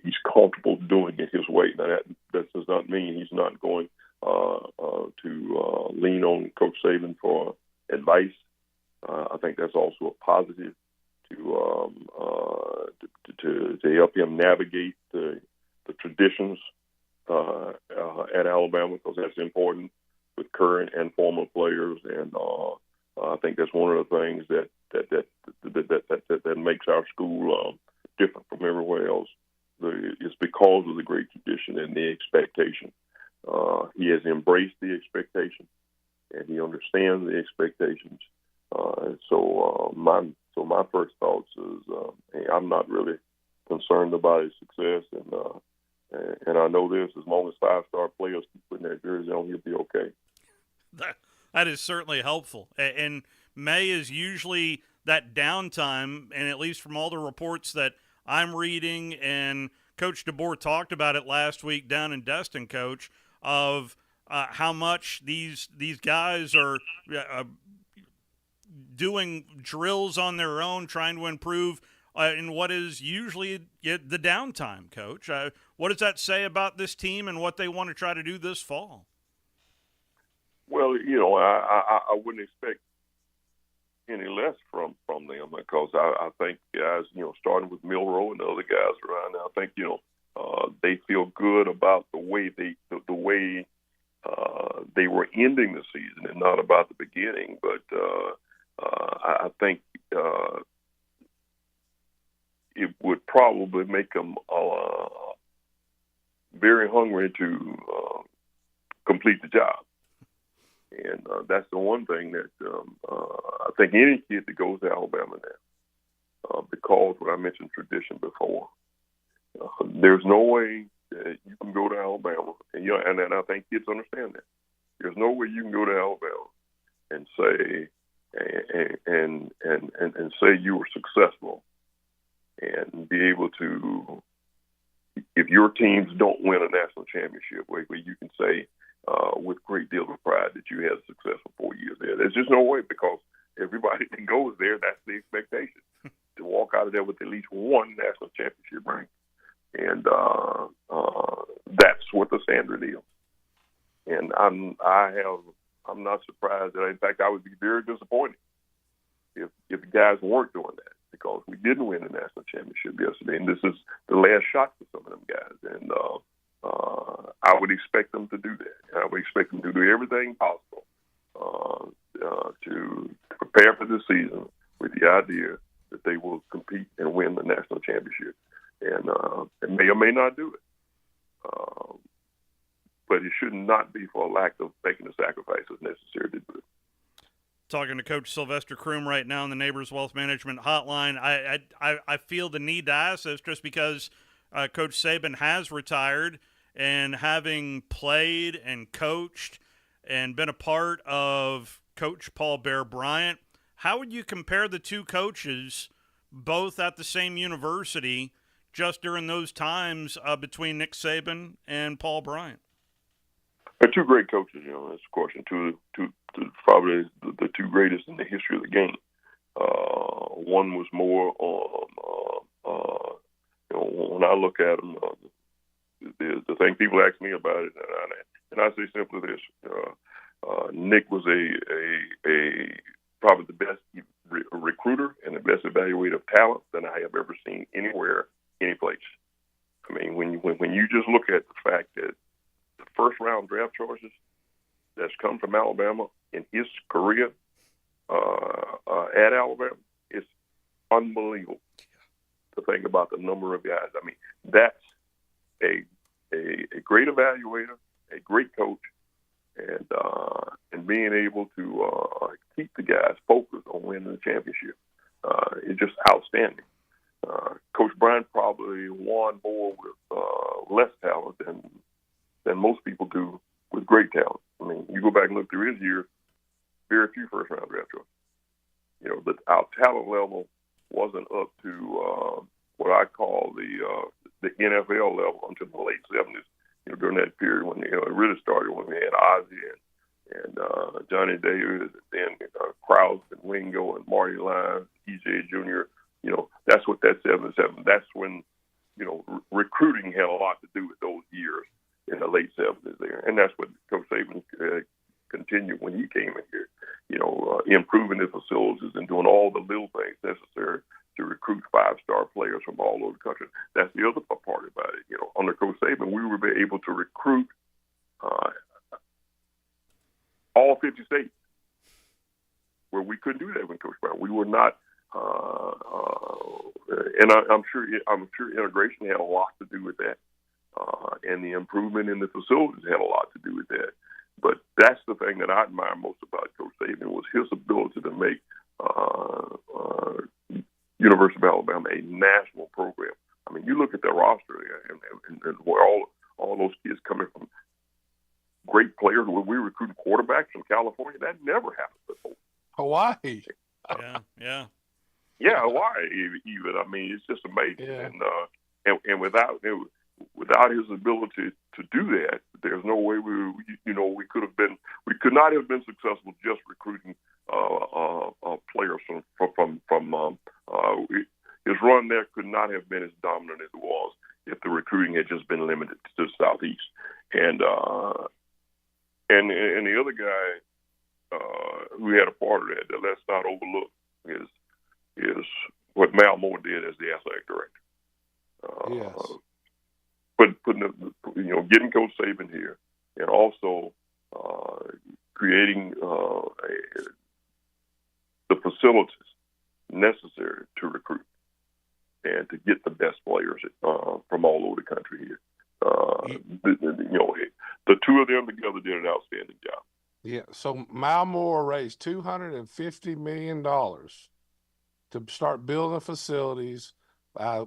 S: he's comfortable doing it his way. Now, that does not mean he's not going to lean on Coach Saban for advice. I think that's also a positive to help him navigate the traditions at Alabama, because that's important with current and former players, and I think that's one of the things that makes our school different from everywhere else. The it's because of the great tradition and the expectation. He has embraced the expectation, and he understands the expectations. So my first thoughts is, hey, I'm not really concerned about his success, and I know this: as long as 5-star players keep putting their jersey on, he'll be okay.
H: That is certainly helpful. And May is usually that downtime, and at least from all the reports that I'm reading, and Coach DeBoer talked about it last week down in Destin, Coach, of how much these guys are doing drills on their own, trying to improve in what is usually the downtime, Coach. What does that say about this team and what they want to try to do this fall?
S: Well, I wouldn't expect any less from them, because I think guys, starting with Milroe and the other guys around there, I think they feel good about the way they were ending the season and not about the beginning. But I think it would probably make them very hungry to complete the job. And that's the one thing that I think any kid that goes to Alabama now, because what I mentioned tradition before, there's no way that you can go to Alabama, and I think kids understand that. There's no way you can go to Alabama and say and say you were successful and be able to, if your teams don't win a national championship, where you can say with great deal of pride that you had a successful 4 years there. There's just no way, because everybody that goes there, that's the expectation, to walk out of there with at least one national championship ring. And that's what the standard is. And I'm not surprised that, in fact, I would be very disappointed if the guys weren't doing that, because we didn't win the national championship yesterday, and this is the last shot for some of them guys. And I would expect them to do that. I would expect them to do everything possible to prepare for the season with the idea that they will compete and win the national championship. And may or may not do it. But it should not be for a lack of making the sacrifices necessary to do it.
H: Talking to Coach Sylvester Kroom right now on the Neighbors Wealth Management Hotline. I feel the need to ask this just because Coach Saban has retired, and having played and coached and been a part of Coach Paul Bear Bryant, how would you compare the two coaches, both at the same university, just during those times between Nick Saban and Paul Bryant?
S: They're two great coaches, that's a question. Two probably the two greatest in the history of the game. One was more when I look at them, the thing people ask me about it, and I say simply this: Nick was a probably the best recruiter and the best evaluator of talent that I have ever seen anywhere, any place. I mean, when you just look at the fact that the first round draft choices that's come from Alabama in his career at Alabama, it's unbelievable to think about the number of guys. I mean, that's a great evaluator, a great coach, and being able to keep the guys focused on winning the championship is just outstanding. Coach Bryant probably won more with less talent than most people do with great talent. I mean, you go back and look through his years, very few first-round draft choices. But our talent level wasn't up to what I call the NFL level until the late 70s. During that period when it really started, when we had Ozzie and Johnny Davis, and then Krause and Wingo and Marty Lyons, EJ Jr. That's what that 77. That's when recruiting had a lot to do with those years in the late 70s there, and that's what Coach Saban continued when he came in here. Improving the facilities and doing all the little things necessary to recruit 5-star players from all over the country. That's the other part about it. Under Coach Saban, we were able to recruit all 50 states, where we couldn't do that with Coach Brown. We were not and I'm sure integration had a lot to do with that, and the improvement in the facilities had a lot to do with that. But that's the thing that I admire most about Coach Saban was his ability to make University of Alabama a national program. I mean, you look at their roster and where all those kids coming from, great players. When we recruited quarterbacks from California, that never happened before.
J: Hawaii.
H: Yeah.
S: Yeah, Hawaii even. I mean, it's just amazing.
J: Yeah.
S: And without his ability to do that, there's no way we could not have been successful just recruiting players from his run there could not have been as dominant as it was if the recruiting had just been limited to the Southeast. And the other guy who had a part of that let's not overlook is what Mal Moore did as the athletic director.
J: Yes.
S: Getting Coach Saban here, and also creating the facilities necessary to recruit and to get the best players from all over the country here. The two of them together did an outstanding job.
J: Yeah. So Mal Moore raised $250 million to start building facilities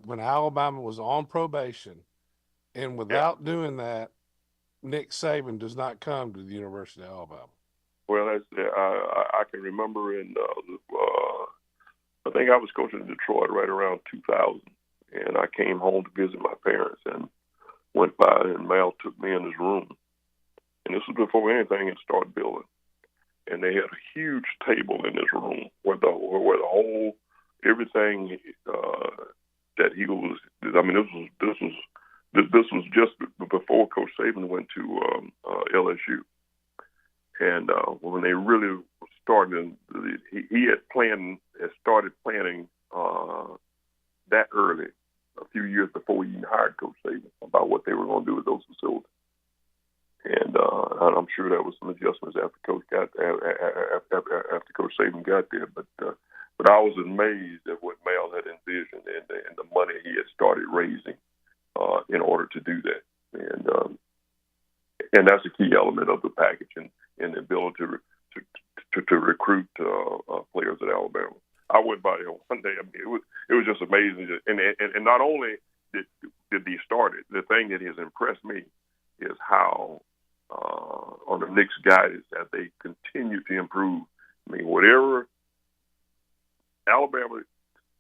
J: when Alabama was on probation. And without doing that, Nick Saban does not come to the University of Alabama.
S: Well, I can remember I think I was coaching in Detroit right around 2000, and I came home to visit my parents and went by, and Mal took me in his room. And this was before anything had started building. And they had a huge table in this room where the whole everything that he was. I mean, this was just before Coach Saban went to LSU, and when they really started, he had started planning that early, a few years before he even hired Coach Saban, about what they were going to do with those facilities. And I'm sure there was some adjustments after Coach Saban got there, but I was amazed at what Mal had envisioned and the money he had started raising in order to do that, and that's a key element of the package and the ability to recruit players at Alabama. I went by there one day. I mean, it was just amazing, and not only did he start it, the thing that has impressed me is how under Nick's guidance that they continue to improve. I mean, whatever Alabama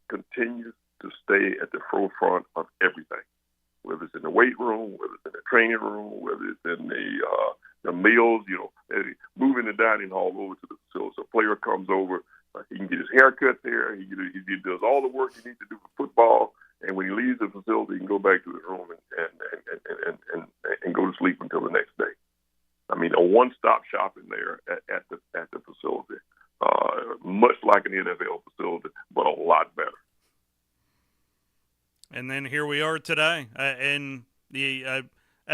S: continues to stay at the forefront of everything, whether it's in the weight room, whether it's in the training room, whether it's in the meals, moving the dining hall over to the facility. So a player comes over, he can get his hair cut there, he does all the work he needs to do for football, and when he leaves the facility, he can go back to his room and go to sleep until the next day. I mean, a one-stop shopping there at the facility, much like an NFL facility, but a lot better.
H: And then here we are today, and the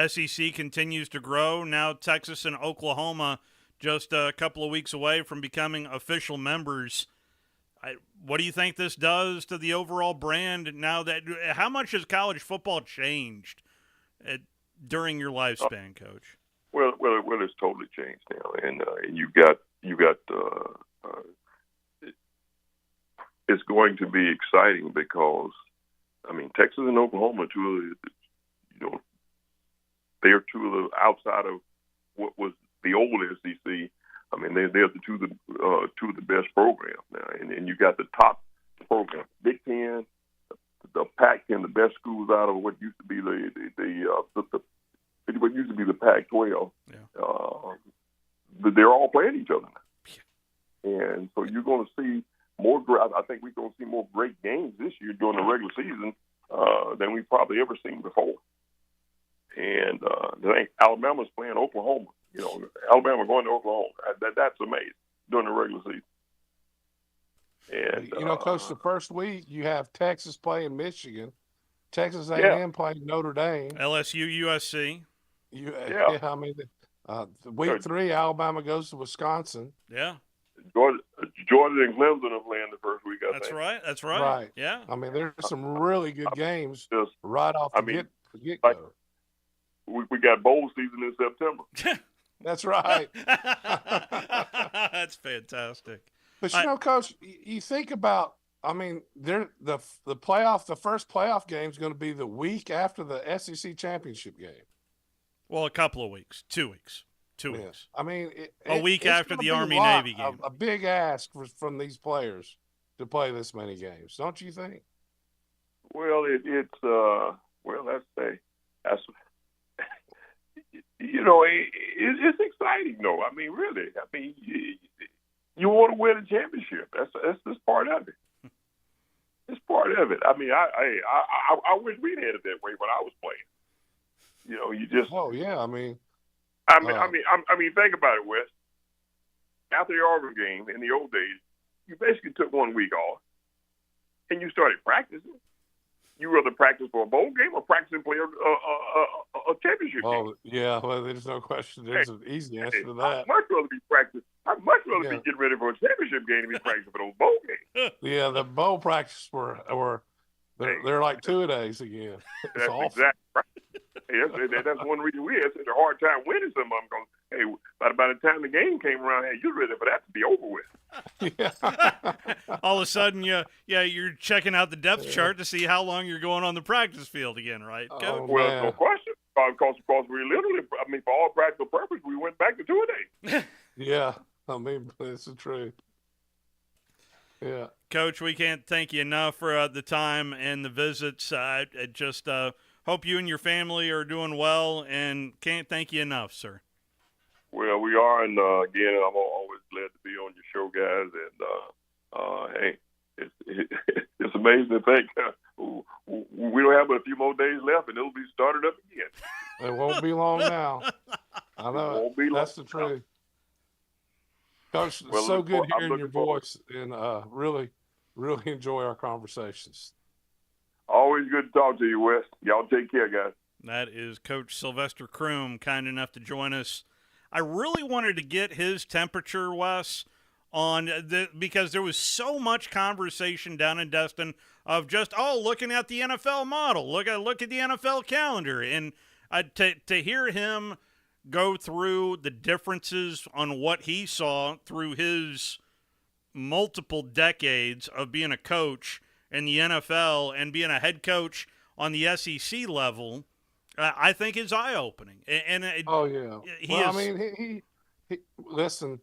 H: SEC continues to grow. Now Texas and Oklahoma just a couple of weeks away from becoming official members. What do you think this does to the overall brand now that – how much has college football changed during your lifespan, Coach?
S: Well, it's totally changed now, and you got it's going to be exciting because, I mean, Texas and Oklahoma, they're two of the outside of what was the old SEC. I mean, they're the two of the best programs now, and you got the top program, Big Ten, the Pac-10, the best schools out of what used to be what used to be the Pac-12. Yeah. They're all playing each other now, and so you're going to see more. I think we're going to see more great games this year during the regular season than we've probably ever seen before. And I think Alabama's playing Oklahoma. Alabama going to Oklahoma. That's amazing during the regular season. And
J: Coach, the first week you have Texas playing Michigan, Texas A&M playing Notre Dame,
H: LSU, USC.
J: I mean, week 3, Alabama goes to Wisconsin.
H: Yeah.
S: Georgia and Clemson are playing the first week. I
H: That's
S: think.
H: right. That's right.
J: Right.
H: Yeah.
J: I mean, there's some really good games
S: Just,
J: right off the get
S: like,
J: go.
S: we got bowl season in September.
J: That's right.
H: That's fantastic.
J: But you know, Coach, you think about. I mean, the first playoff game is going to be the week after the SEC championship game.
H: Well, a couple of weeks, 2 weeks, 2
J: Yeah.
H: weeks.
J: I mean,
H: a week
J: it's
H: after
J: gonna
H: the
J: be
H: Army-Navy game.
J: A big ask from these players to play this many games, don't you think?
S: Well, let's say that's it's exciting though. I mean, really. I mean, you want to win a championship. That's just part of it. It's part of it. I mean, I wish we'd had it that way when I was playing. You know, you just.
J: Oh yeah, I mean,
S: think about it, Wes. After the Auburn game in the old days, you basically took 1 week off, and you started practicing. You rather practice for a bowl game or practice and play a championship game?
J: Oh yeah, well, there's no question. There's an easy answer to that.
S: I'd much rather be practicing. I'd much rather be getting ready for a championship game than be practicing for those bowl games.
J: Yeah, the bowl practice they're like 2 days again. It's
S: That's
J: awful.
S: exactly right. Hey, that's one reason we had such a hard time winning some of them. Because hey, by the time the game came around, hey, you're ready for that to be over with.
H: All of a sudden, you're checking out the depth chart to see how long you're going on the practice field again, right?
S: Well, no question. Because we literally, for all practical purposes, we went back to 2 days.
J: Yeah, I mean, it's the truth. Yeah.
H: Coach, we can't thank you enough for the time and the visits. I just hope you and your family are doing well, and can't thank you enough, sir.
S: Well, we are, and again, I'm always glad to be on your show, guys. And hey, it's amazing to think we don't have but a few more days left, and it'll be started up again.
J: It won't be long now. I know.
S: It won't be long.
J: That's the truth. Coach,
S: Well,
J: so good
S: I'm
J: hearing your
S: looking forward.
J: voice, and really, really enjoy our conversations.
S: Always good to talk to you, Wes. Y'all take care, guys.
H: That is Coach Sylvester Croom, kind enough to join us. I really wanted to get his temperature, Wes, because there was so much conversation down in Destin of just looking at the NFL model, look at the NFL calendar, and to hear him go through the differences on what he saw through his multiple decades of being a coach in the NFL and being a head coach on the SEC level, I think is eye-opening. And
J: oh yeah, I mean, he listen.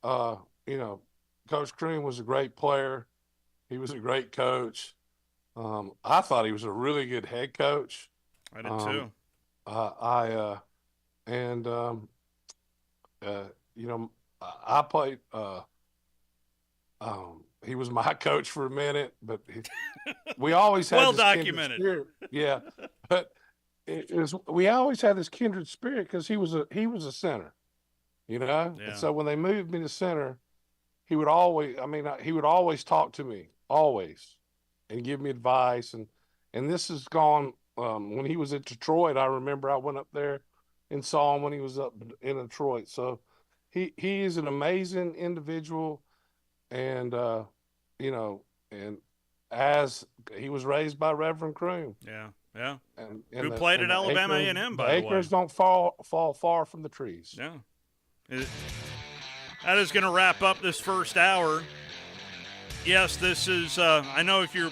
J: Coach Croom was a great player. He was a great coach. I thought he was a really good head coach.
H: I did too.
J: I played. He was my coach for a minute, but we always had
H: well
J: this kindred
H: documented.
J: spirit. Yeah, but we always had this kindred spirit because he was a center,
H: Yeah.
J: And so when they moved me to center, he would always talk to me, always, and give me advice. And this has gone when he was at Detroit. I remember I went up there and saw him when he was up in Detroit. So he is an amazing individual, and and as he was raised by Reverend Croom.
H: Yeah, yeah.
J: And
H: who played at Alabama A&M, by the way.
J: Acres don't fall far from the trees.
H: Yeah. That is going to wrap up this first hour. Yes, this is, I know if you're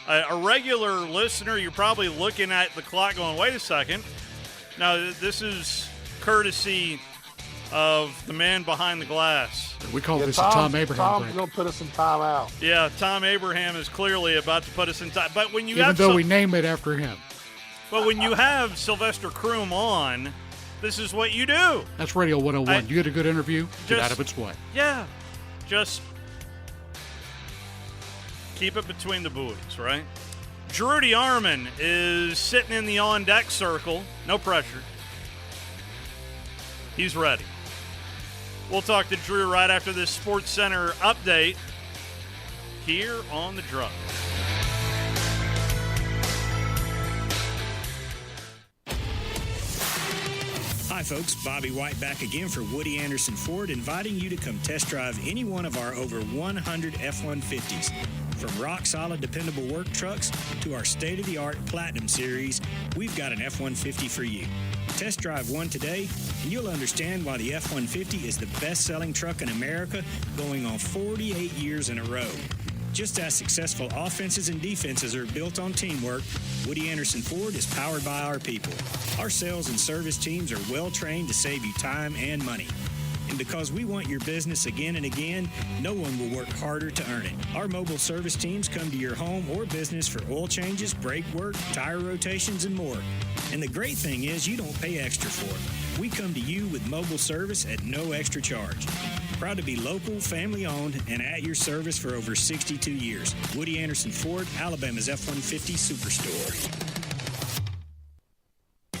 H: a regular listener, you're probably looking at the clock going, wait a second. No, this is courtesy of the man behind the glass.
I: We call this a Tom Abraham
J: Tom's
I: break.
J: going to put us in time out.
H: Yeah, Tom Abraham is clearly about to put us in time. But when you
I: Even though we name it after him.
H: But when you have Sylvester Croom on, this is what you do.
I: That's Radio 101. You get a good interview, get out of its way.
H: Yeah. Just keep it between the buoys, right? Drudy Arman is sitting in the on-deck circle. No pressure. He's ready. We'll talk to Drew right after this Sports Center update here on The Drive.
C: Hi, folks. Bobby White back again for Woody Anderson Ford, inviting you to come test drive any one of our over 100 F-150s. From rock-solid, dependable work trucks to our state-of-the-art Platinum Series, we've got an F-150 for you. Test drive one today, and you'll understand why the F-150 is the best-selling truck in America, going on 48 years in a row. Just as successful offenses and defenses are built on teamwork, Woody Anderson Ford is powered by our people. Our sales and service teams are well trained to save you time and money. And because we want your business again and again, no one will work harder to earn it. Our mobile service teams come to your home or business for oil changes, brake work, tire rotations, and more. And the great thing is you don't pay extra for it. We come to you with mobile service at no extra charge. Proud to be local, family-owned, and at your service for over 62 years. Woody Anderson Ford, Alabama's F-150 Superstore.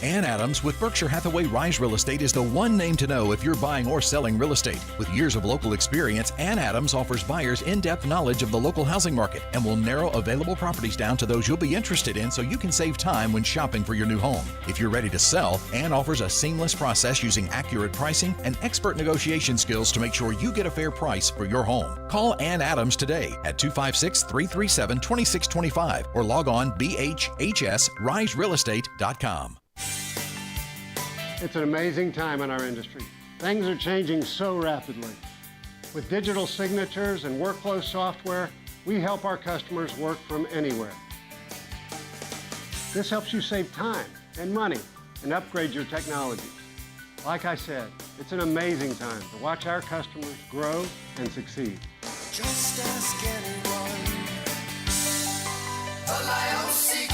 T: Ann Adams with Berkshire Hathaway Rise Real Estate is the one name to know if you're buying or selling real estate. With years of local experience, Ann Adams offers buyers in-depth knowledge of the local housing market and will narrow available properties down to those you'll be interested in so you can save time when shopping for your new home. If you're ready to sell, Ann offers a seamless process using accurate pricing and expert negotiation skills to make sure you get a fair price for your home. Call Ann Adams today at 256-337-2625 or log on bhhsriserealestate.com.
U: It's an amazing time in our industry. Things are changing so rapidly. With digital signatures and workflow software, we help our customers work from anywhere. This helps you save time and money and upgrade your technology. Like I said, it's an amazing time to watch our customers grow and succeed.
V: Just ask anyone. The Lyle Secret.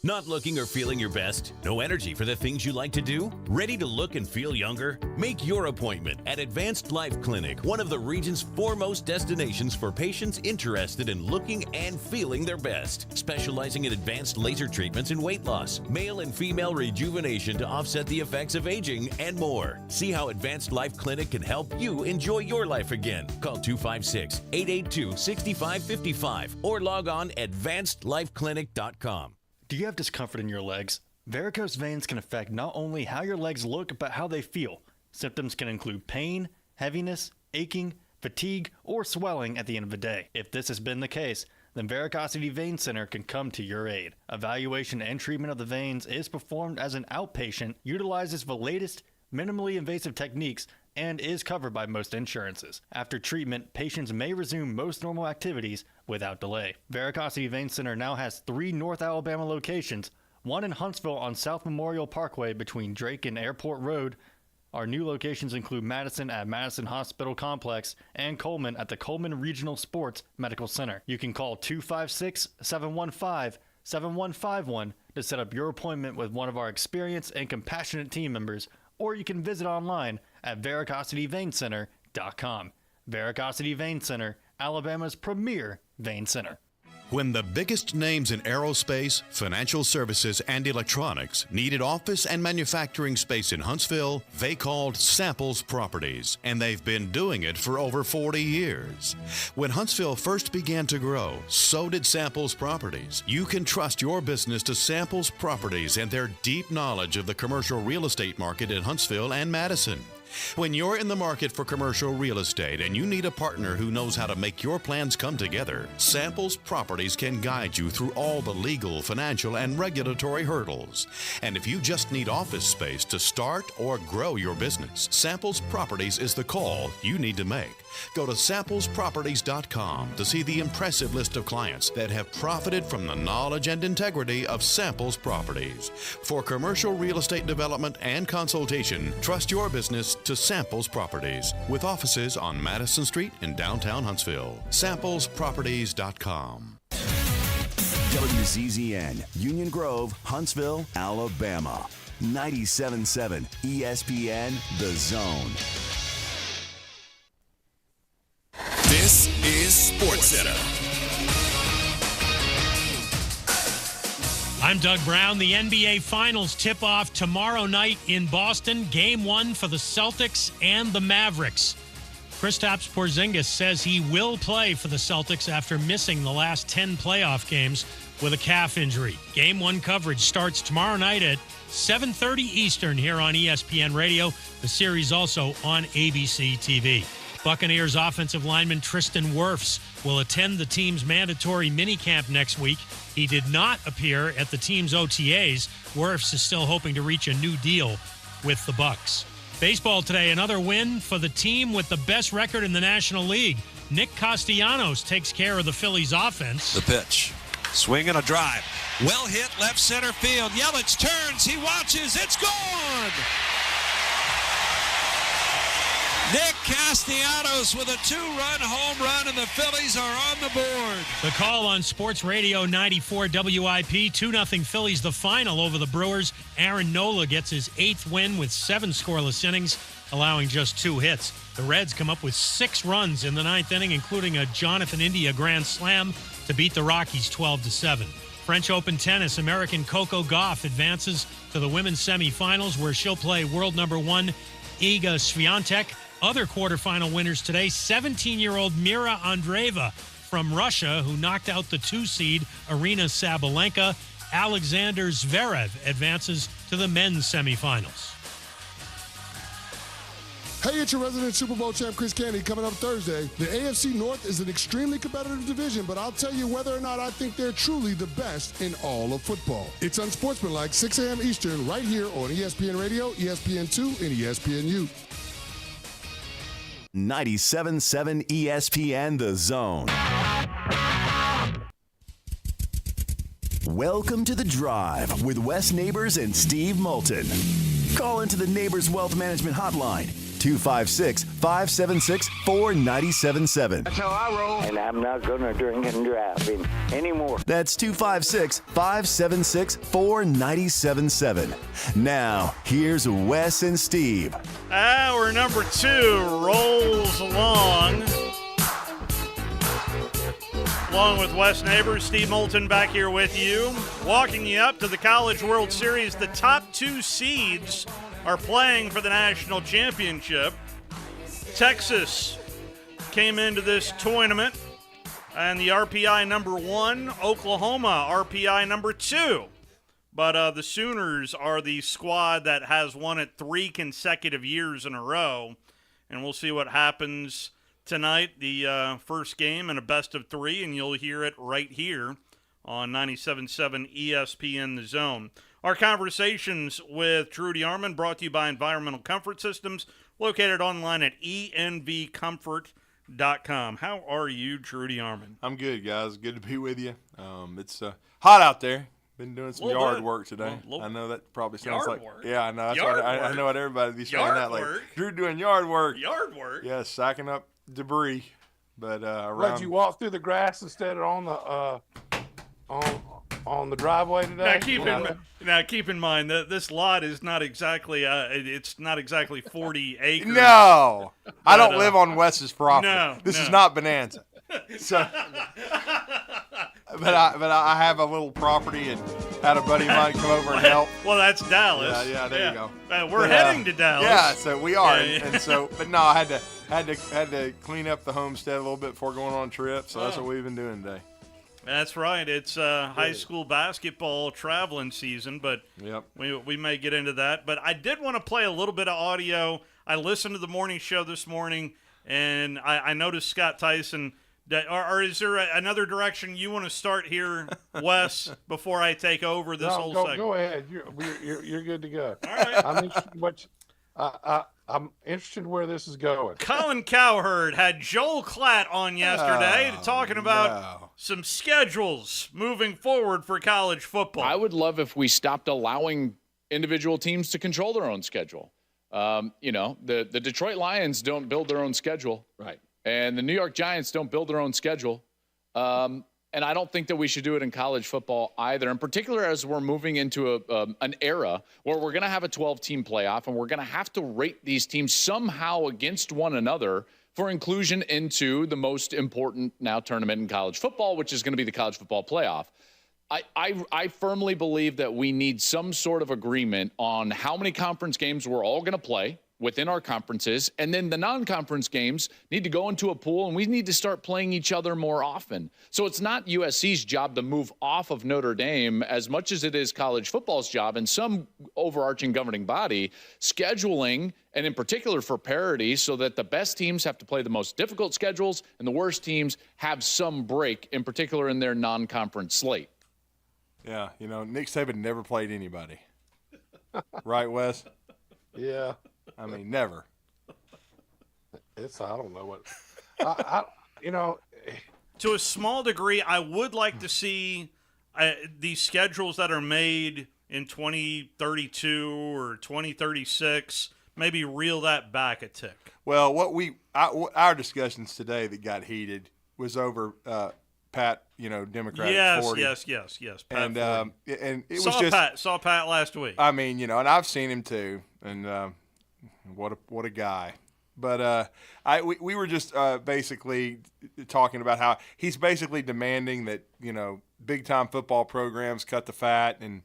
W: Not looking or feeling your best? No energy for the things you like to do? Ready to look and feel younger? Make your appointment at Advanced Life Clinic, one of the region's foremost destinations for patients interested in looking and feeling their best. Specializing in advanced laser treatments and weight loss, male and female rejuvenation to offset the effects of aging, and more. See how Advanced Life Clinic can help you enjoy your life again. Call 256-882-6555 or log on advancedlifeclinic.com.
P: Do you have discomfort in your legs? Varicose veins can affect not only how your legs look, but how they feel. Symptoms can include pain, heaviness, aching, fatigue, or swelling at the end of the day. If this has been the case, then Varicosity Vein Center can come to your aid. Evaluation and treatment of the veins is performed as an outpatient, utilizes the latest, minimally invasive techniques, and is covered by most insurances. After treatment, patients may resume most normal activities without delay. Varicosity Vein Center now has 3 North Alabama locations, one in Huntsville on South Memorial Parkway between Drake and Airport Road. Our new locations include Madison at Madison Hospital Complex and Coleman at the Coleman Regional Sports Medical Center. You can call 256-715-7151 to set up your appointment with one of our experienced and compassionate team members, or you can visit online at varicosityveincenter.com. Varicosity Vein Center, Alabama's premier vein center.
X: When the biggest names in aerospace, financial services, and electronics needed office and manufacturing space in Huntsville, they called Samples Properties, and they've been doing it for over 40 years. When Huntsville first began to grow, so did Samples Properties. You can trust your business to Samples Properties and their deep knowledge of the commercial real estate market in Huntsville and Madison. When you're in the market for commercial real estate and you need a partner who knows how to make your plans come together, Samples Properties can guide you through all the legal, financial, and regulatory hurdles. And if you just need office space to start or grow your business, Samples Properties is the call you need to make. Go to samplesproperties.com to see the impressive list of clients that have profited from the knowledge and integrity of Samples Properties. For commercial real estate development and consultation, trust your business to Samples Properties, with offices on Madison Street in downtown Huntsville. samplesproperties.com.
B: WZZN, Union Grove, Huntsville, Alabama. 97.7 ESPN, The Zone.
Y: This is SportsCenter.
Z: I'm Doug Brown. The NBA Finals tip off tomorrow night in Boston. Game 1 for the Celtics and the Mavericks. Kristaps Porzingis says he will play for the Celtics after missing the last 10 playoff games. with a calf injury. Game 1 coverage starts tomorrow night at 7:30 Eastern here on ESPN Radio. The series also on ABC TV. Buccaneers offensive lineman Tristan Wirfs will attend the team's mandatory minicamp next week. He did not appear at the team's OTAs. Wirfs is still hoping to reach a new deal with the Bucs. Baseball today, another win for the team with the best record in the National League. Nick Castellanos takes care of the Phillies offense.
A: The pitch. Swing and a drive. Well hit left center field. Yelich turns. He watches. It's gone. Nick Castellanos with a 2-run home run, and the Phillies are on the board.
Z: The call on Sports Radio 94 WIP. 2-0 Phillies, the final over the Brewers. Aaron Nola gets his 8th win with 7 scoreless innings, allowing just 2 hits. The Reds come up with 6 runs in the 9th inning, including a Jonathan India grand slam to beat the Rockies 12-7. French Open tennis, American Coco Gauff advances to the women's semifinals, where she'll play world number 1 Iga Swiatek. Other quarterfinal winners today, 17-year-old Mira Andreeva from Russia, who knocked out the 2-seed Arina Sabalenka. Alexander Zverev advances to the men's semifinals.
D: Hey, it's your resident Super Bowl champ, Chris Candy, coming up Thursday. The AFC North is an extremely competitive division, but I'll tell you whether or not I think they're truly the best in all of football. It's unsportsmanlike, 6 a.m. Eastern, right here on ESPN Radio, ESPN2, and ESPNU.
B: 97.7 ESPN The Zone. Welcome to The Drive with Wes Neighbors and Steve Moulton. Call into the Neighbors Wealth Management Hotline, 256-576-4977.
F: That's how I roll. And I'm not going to drink and drive anymore.
B: That's 256-576-4977. Now, here's Wes and Steve.
H: Hour number 2 rolls along. Along with Wes Neighbors, Steve Moulton back here with you, walking you up to the College World Series. The top 2 seeds are playing for the national championship. Texas came into this tournament and the RPI number 1, Oklahoma RPI number 2. But the Sooners are the squad that has won it 3 consecutive years in a row. And we'll see what happens tonight, the first game in a best of 3, and you'll hear it right here on 97.7 ESPN The Zone. Our conversations with Trudy Armand brought to you by Environmental Comfort Systems, located online at envcomfort.com. How are you, Trudy Armand?
G: I'm good, guys. Good to be with you. It's hot out there. Been doing some yard work today. I know that probably sounds like
H: work?
G: Yeah, I know. That's what I know what everybody'd be saying that like Drew doing yard work.
H: Yard work.
G: Yeah, sacking up debris. But
J: Did you walk through the grass instead of on the driveway today?
H: Now keep in mind that this lot is not exactly it's not exactly 40 acres.
G: No, I don't live on Wes's property.
H: No,
G: this is not Bonanza. So, but I have a little property and had a buddy of mine come over and help.
H: Well, that's Dallas.
G: Yeah, there you go.
H: We're heading to Dallas.
G: Yeah, so we are,
H: Yeah.
G: and so, but no, I had to clean up the homestead a little bit before going on a trip. So that's what we've been doing today.
H: That's right. It's high school basketball traveling season, but we may get into that. But I did want to play a little bit of audio. I listened to the morning show this morning, and I noticed Scott Tyson. Or is there another direction you want to start here, Wes, before I take over this whole segment?
J: Go ahead. You're good to go.
H: All right.
J: I'm interested where this is going.
H: Colin Cowherd had Joel Klatt on yesterday talking about some schedules moving forward for college football.
K: I would love if we stopped allowing individual teams to control their own schedule. The Detroit Lions don't build their own schedule.
L: Right.
K: And the New York Giants don't build their own schedule. And I don't think that we should do it in college football either, in particular as we're moving into an era where we're going to have a 12-team playoff and we're going to have to rate these teams somehow against one another for inclusion into the most important now tournament in college football, which is going to be the college football playoff. I firmly believe that we need some sort of agreement on how many conference games we're all going to play, within our conferences. And then the non-conference games need to go into a pool, and we need to start playing each other more often. So it's not USC's job to move off of Notre Dame as much as it is college football's job and some overarching governing body scheduling, and in particular for parity, so that the best teams have to play the most difficult schedules and the worst teams have some break, in particular in their non-conference slate.
G: Yeah, Nick Saban never played anybody. Right, Wes?
J: Yeah.
G: I mean, never.
J: I don't know what,
H: to a small degree, I would like to see these schedules that are made in 2032 or 2036, maybe reel that back a tick.
G: Well, our discussions today that got heated was over Pat, Democratic 40.
H: Yes. Pat
G: and it
H: saw
G: was just
H: saw Pat last week.
G: I mean, and I've seen him too, and what a guy. But we were just basically talking about how he's basically demanding that big time football programs cut the fat and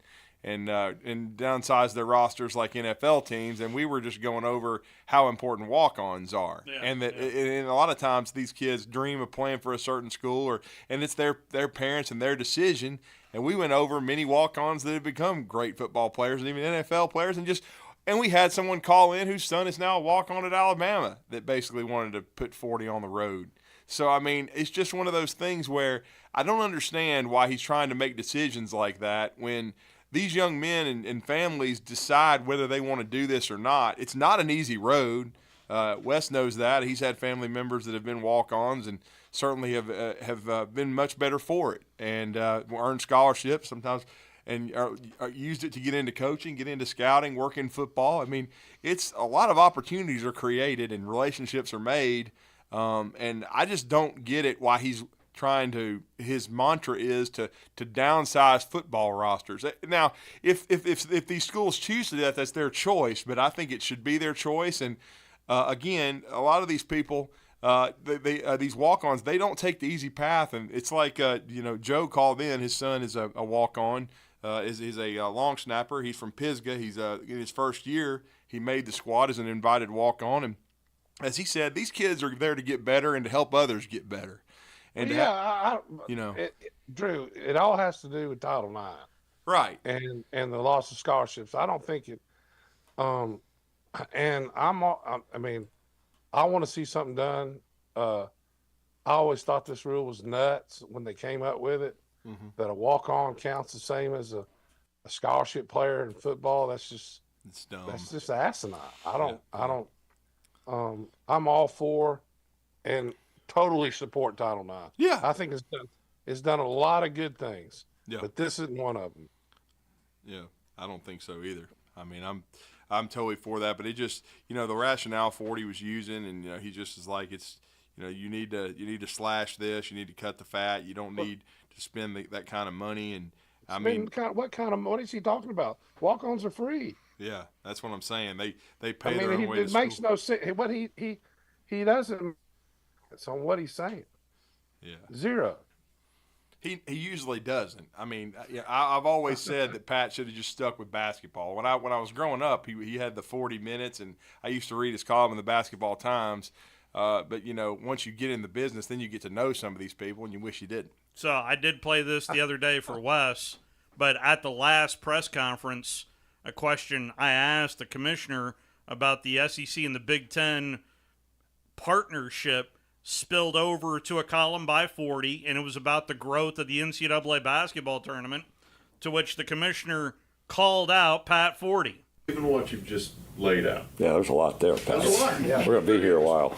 G: downsize their rosters like NFL teams, and we were just going over how important walk-ons are, and a lot of times these kids dream of playing for a certain school, and it's their parents and their decision. And we went over many walk-ons that have become great football players and even NFL players, and we had someone call in whose son is now a walk-on at Alabama that basically wanted to put 40 on the road. So, I mean, it's just one of those things where I don't understand why he's trying to make decisions like that when these young men and families decide whether they want to do this or not. It's not an easy road. Wes knows that. He's had family members that have been walk-ons and certainly have been much better for it and earned scholarships sometimes and used it to get into coaching, get into scouting, work in football. I mean, it's a lot of opportunities are created and relationships are made, and I just don't get it why he's trying to. His mantra is to downsize football rosters. Now, if these schools choose to do that, that's their choice. But I think it should be their choice. And again, a lot of these people, these walk-ons, they don't take the easy path. And it's like Joe called in. His son is a walk-on. He's a long snapper. He's from Pisgah. He's in his first year. He made the squad as an invited walk-on. And as he said, these kids are there to get better and to help others get better. And
J: Drew, it all has to do with Title IX,
G: right?
J: And the loss of scholarships. I don't think it. And I mean, I want to see something done. I always thought this rule was nuts when they came up with it. Mm-hmm. That a walk-on counts the same as a scholarship player in football. It's dumb. That's just asinine. I'm all for and totally support Title IX.
G: Yeah,
J: I think it's done a lot of good things. Yeah, but this isn't one of them.
G: Yeah, I don't think so either. I mean, I'm totally for that, but it just the rationale for what he was using, and he just is like it's you need to slash this, you need to cut the fat, you don't need to spend that kind of money, and I mean,
J: what is he talking about? Walk-ons are free.
G: Yeah, that's what I'm saying. They pay
J: their
G: own way to
J: school. It makes no sense. What he doesn't. It's on what he's saying.
G: Yeah.
J: Zero.
G: He usually doesn't. I mean, I've always said that Pat should have just stuck with basketball. When I was growing up, he had the 40 minutes, and I used to read his column in the Basketball Times. But once you get in the business, then you get to know some of these people, and you wish you didn't.
H: So I did play this the other day for Wes, but at the last press conference, a question I asked the commissioner about the SEC and the Big Ten partnership spilled over to a column by 40, and it was about the growth of the NCAA basketball tournament, to which the commissioner called out Pat 40.
E: Given what you've just laid out.
L: Yeah, there's a lot there, Pat.
E: There's a lot.
L: Yeah. We're going to be here a while.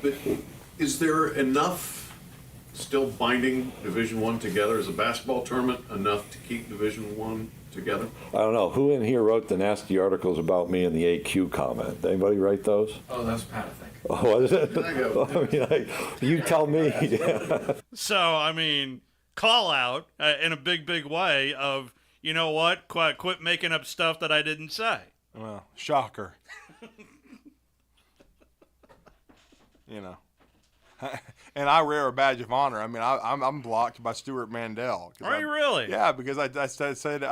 E: But is there enough still binding Division I together as a basketball tournament, enough to keep Division I together?
L: I don't know. Who in here wrote the nasty articles about me in the AQ comment? Did anybody write those?
E: Oh, that's Pat, I think.
L: Oh, was it? I mean, you tell me.
H: So, I mean, call out in a big way of, you know what, quit making up stuff that I didn't say.
G: Well, shocker. And I wear a badge of honor. I mean, I'm blocked by Stuart Mandel.
H: Are you really?
G: Yeah, because I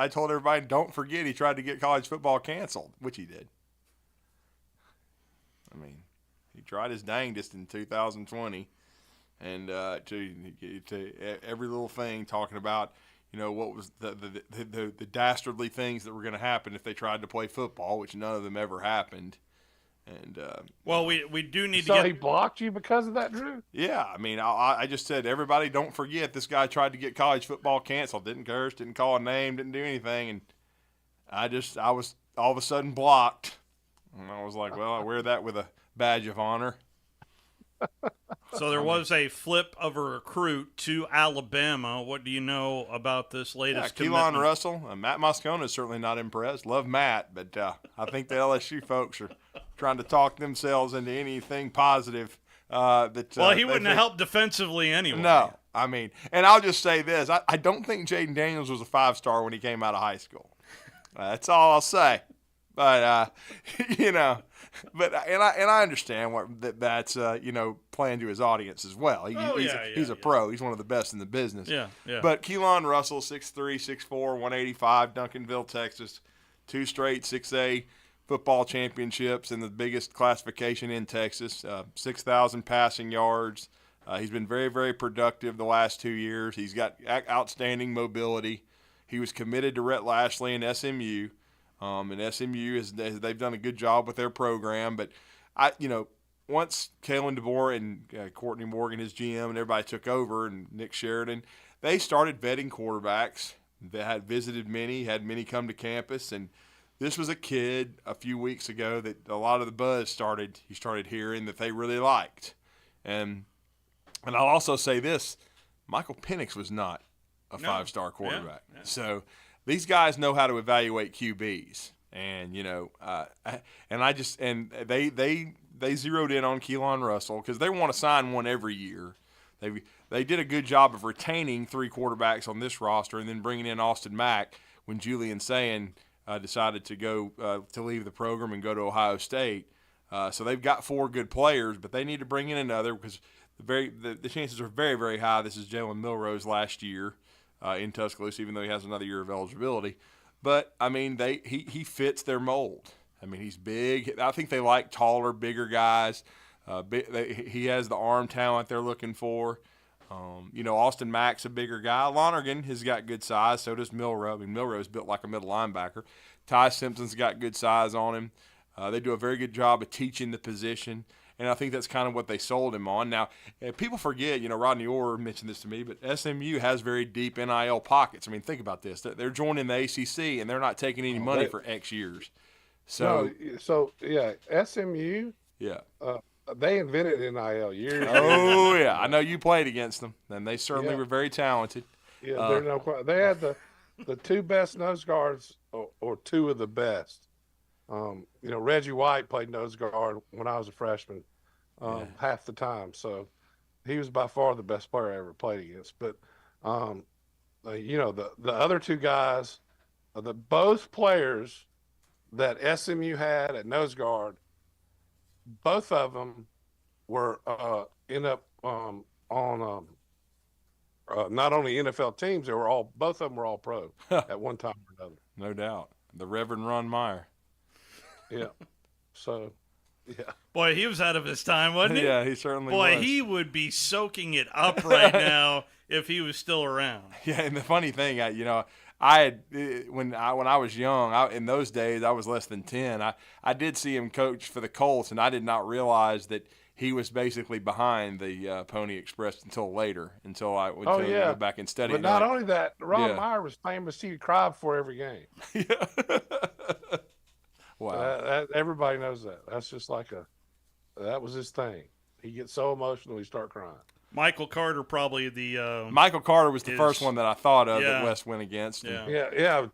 G: told everybody, don't forget he tried to get college football canceled, which he did. I mean, he tried his dangest in 2020, and to every little thing talking about, what was the dastardly things that were going to happen if they tried to play football, which none of them ever happened. And
H: well, we do need
J: so
H: to get.
J: he blocked you because of that, Drew?
G: Yeah, I mean, I just said, everybody, don't forget this guy tried to get college football canceled. Didn't curse, didn't call a name, didn't do anything, and I was all of a sudden blocked. And I was like, well, I wear that with a badge of honor.
H: So there was a flip of a recruit to Alabama. What do you know about this latest commitment?
G: Keelan Russell. Matt Moscona is certainly not impressed. Love Matt, but I think the LSU folks are trying to talk themselves into anything positive. Well,
H: he wouldn't have helped defensively anyway.
G: No. I mean, and I'll just say this. I don't think Jaden Daniels was a 5-star when he came out of high school. That's all I'll say. But, but I understand that's playing to his audience as well. He's a pro. He's one of the best in the business.
H: Yeah.
G: But Keelan Russell, 6'3", 6'4", 185, Duncanville, Texas, 2 straight 6A football championships in the biggest classification in Texas, 6,000 passing yards. He's been very, very productive the last 2 years. He's got outstanding mobility. He was committed to Rhett Lashley and SMU. And SMU they've done a good job with their program, but once Kalen DeBoer and Courtney Morgan, his GM, and everybody took over, and Nick Sheridan, they started vetting quarterbacks. They had visited many, had many come to campus, and this was a kid a few weeks ago that a lot of the buzz he started hearing that they really liked, and I'll also say this: Michael Penix was not a 5-star quarterback, so. These guys know how to evaluate QBs, and they zeroed in on Keelan Russell because they want to sign one every year. They did a good job of retaining 3 quarterbacks on this roster and then bringing in Austin Mack when Julian Sayin decided to go to leave the program and go to Ohio State. So they've got 4 good players, but they need to bring in another because the chances are very, very high. This is Jalen Milroe's last year. In Tuscaloosa, even though he has another year of eligibility. But, I mean, he fits their mold. I mean, he's big. I think they like taller, bigger guys. He has the arm talent they're looking for. Austin Mack's a bigger guy. Lonergan has got good size, so does Milroe. I mean, Milroe's built like a middle linebacker. Ty Simpson's got good size on him. They do a very good job of teaching the position. And I think that's kind of what they sold him on. Now, people forget, Rodney Orr mentioned this to me, but SMU has very deep NIL pockets. I mean, think about this. They're joining the ACC, and they're not taking any money for X years. So,
J: SMU, they invented NIL years ago.
G: Oh, yeah. I know you played against them, and they certainly were very talented.
J: Yeah, they had the 2 best nose guards, or 2 of the best. Reggie White played nose guard when I was a freshman half the time. So he was by far the best player I ever played against. But, the other 2 guys, both players that SMU had at nose guard, both of them were end up on not only NFL teams, both of them were all pro at one time or another.
G: No doubt. The Reverend Ron Meyer.
J: Yeah. So, yeah.
H: Boy, he was out of his time, wasn't he?
G: Yeah, he certainly was.
H: Boy, he would be soaking it up right now if he was still around.
G: Yeah, and the funny thing, when I was young, in those days, I was less than 10. I did see him coach for the Colts, and I did not realize that he was basically behind the Pony Express until later, until I go back and study.
J: But not only that, Ron Meyer was famous. He'd cry before every game.
G: Yeah. Wow.
J: Everybody knows that. That's just that was his thing. He gets so emotional he start crying.
H: Michael Carter probably
G: Michael Carter was the first one that I thought of that Wes went against.
J: Yeah.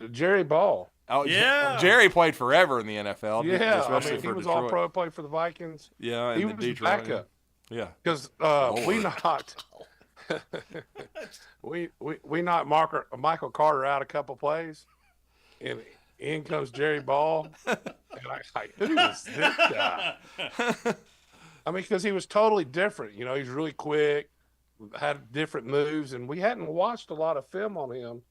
J: Jerry Ball.
G: Oh yeah, Jerry played forever in the NFL.
J: Yeah,
G: especially
J: he was
G: Detroit.
J: all pro, played for the Vikings.
G: Yeah,
J: he was
G: Detroit.
J: Backup.
G: Yeah,
J: because we knocked we knocked Michael Carter out a couple plays, and in comes Jerry Ball, and I like, who is this guy? I mean, because he was totally different. He's really quick, had different moves, and we hadn't watched a lot of film on him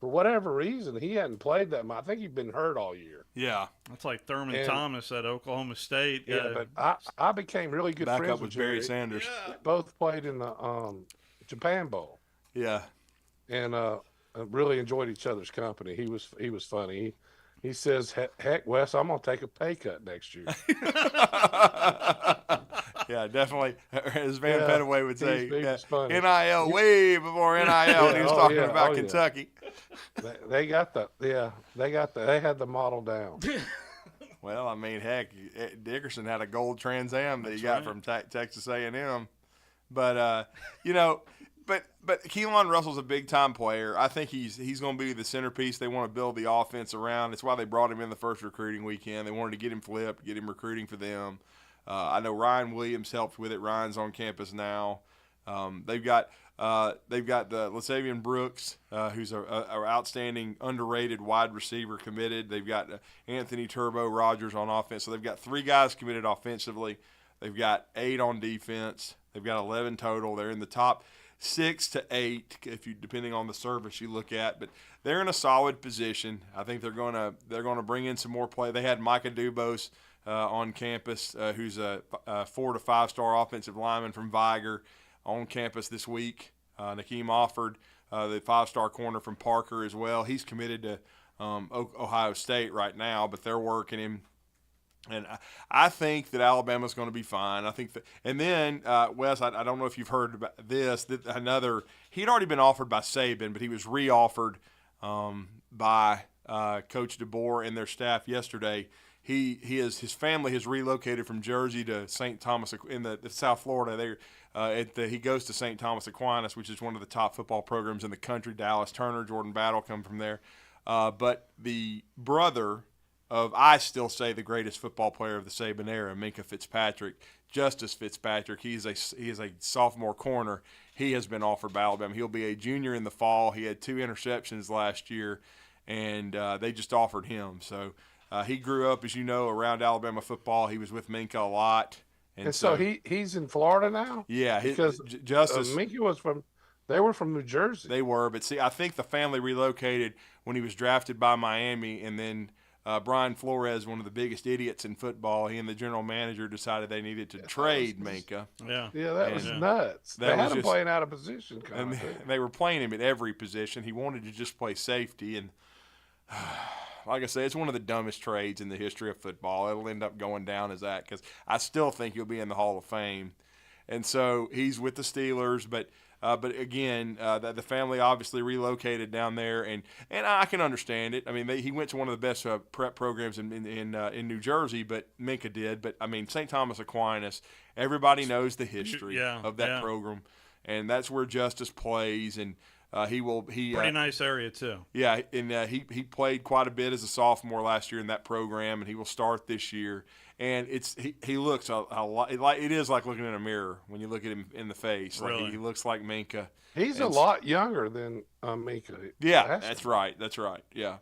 J: for whatever reason, he hadn't played that much. I think he'd been hurt all year.
G: Yeah.
H: That's like Thurman
J: And-
H: Thomas at Oklahoma State.
J: Yeah, but I became really good
G: Back
J: friends
G: up with
J: Jerry.
G: Barry Sanders.
J: We both played in the Japan Bowl.
G: Yeah.
J: And really enjoyed each other's company. He was funny. He says, "Heck, Wes, I'm gonna take a pay cut next year."
G: Yeah, definitely. As Van Pettaway would say,
J: he's funny.
G: NIL way before NIL. And he was talking about Kentucky.
J: They had the model down.
G: Well, I mean, heck, Dickerson had a gold Trans Am that he got from Texas A&M. But but Keelan Russell's a big time player. I think he's going to be the centerpiece. They want to build the offense around. That's why they brought him in the first recruiting weekend. They wanted to get him flipped, get him recruiting for them. I know Ryan Williams helped with it. Ryan's on campus now. They've got the Lasavian Brooks, who's a outstanding underrated wide receiver committed. They've got Anthony Turbo Rogers on offense. So they've got 3 guys committed offensively. They've got 8 on defense. They've got 11 total. They're in the top 6 to 8, depending on the service you look at. But they're in a solid position. I think they're going to bring in some more play. They had Micah Dubose on campus, who's a 4 to 5 star offensive lineman from Viger, on campus this week. Nakeem Offord, the 5-star corner from Parker as well. He's committed to Ohio State right now, but they're working him. And I think that Alabama's going to be fine. I think that, and then Wes, I don't know if you've heard about this. That he'd already been offered by Saban, but he was re-offered by Coach DeBoer and their staff yesterday. His family has relocated from Jersey to St. Thomas in the South Florida. He goes to St. Thomas Aquinas, which is one of the top football programs in the country. Dallas Turner, Jordan Battle come from there. But the brother of, I still say, the greatest football player of the Saban era, Minkah Fitzpatrick, Justice Fitzpatrick. He is a sophomore corner. He has been offered by Alabama. He'll be a junior in the fall. He had 2 interceptions last year, and they just offered him. So he grew up, as you know, around Alabama football. He was with Minkah a lot.
J: And so he's in Florida now?
G: Yeah.
J: Because
G: Justice
J: Minkah they were from New Jersey.
G: They were, but see, I think the family relocated when he was drafted by Miami, and then Brian Flores, one of the biggest idiots in football, he and the general manager decided they needed to trade Minkah.
J: Yeah, that was nuts. They had him playing out of position.
G: And they were playing him at every position. He wanted to just play safety, and like I say, it's one of the dumbest trades in the history of football. It'll end up going down as that because I still think he'll be in the Hall of Fame. And so he's with the Steelers, but again, the family obviously relocated down there, and I can understand it. I mean, he went to one of the best prep programs in New Jersey, but Minkah did. But I mean, St. Thomas Aquinas, everybody knows the history of that program, and that's where Justice plays, and pretty
H: nice area too.
G: Yeah, and he played quite a bit as a sophomore last year in that program, and he will start this year. And he looks a lot like, it is like looking in a mirror when you look at him in the face.
H: Really?
G: Like he looks like Minkah.
J: He's a lot younger than Minkah.
G: Yeah, that's right. Yeah,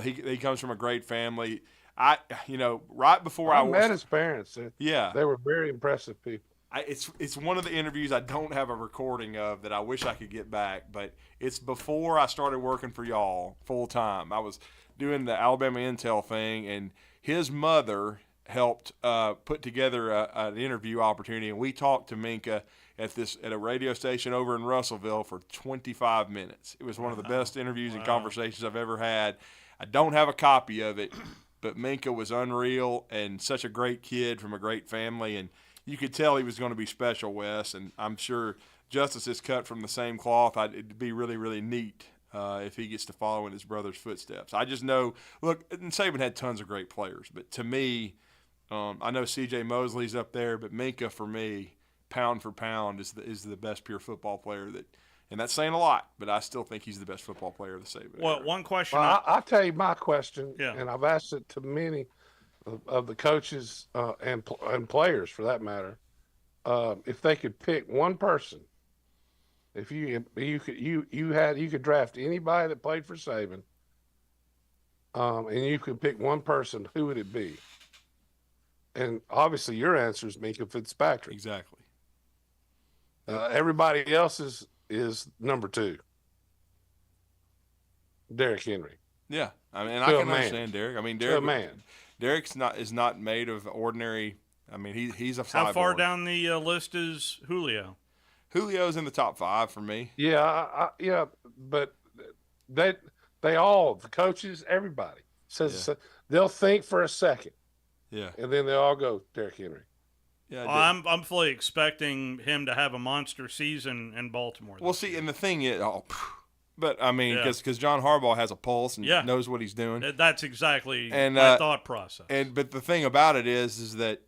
G: he comes from a great family. Right before I
J: met his parents.
G: Yeah,
J: they were very impressive people.
G: It's one of the interviews I don't have a recording of that I wish I could get back, but it's before I started working for y'all full time. I was doing the Alabama Intel thing, and his mother helped put together an interview opportunity, and we talked to Minkah at a radio station over in Russellville for 25 minutes. It was one of the best interviews and conversations I've ever had. I don't have a copy of it, but Minkah was unreal and such a great kid from a great family, and you could tell he was going to be special, Wes, and I'm sure Justice is cut from the same cloth. It'd be really, really neat if he gets to follow in his brother's footsteps. I just know, look, and Saban had tons of great players, but to me, I know C.J. Mosley's up there, but Minkah, for me, pound for pound, is the best pure football player and that's saying a lot, but I still think he's the best football player of the Saban.
H: Well, one question.
J: Well, I'll tell you my question, and I've asked it to many of the coaches and players, for that matter. If they could pick one person, if you could draft anybody that played for Saban, and you could pick one person, who would it be? And obviously, your answer is Minkah Fitzpatrick.
G: Exactly.
J: Everybody else is number 2. Derrick Henry.
G: Yeah, I mean, I can understand Derrick. I mean, Derrick's is not made of ordinary. I mean, he's a cyborg.
H: How far down the list is Julio?
G: Julio's in the top 5 for me.
J: Yeah, yeah, but they all, the coaches, everybody says they'll think for a second.
G: Yeah,
J: and then they all go Derrick Henry.
H: Yeah, I'm fully expecting him to have a monster season in Baltimore.
G: Well, see, and the thing is, but I mean, because John Harbaugh has a pulse and knows what he's doing.
H: That's exactly my thought process.
G: But the thing about it is that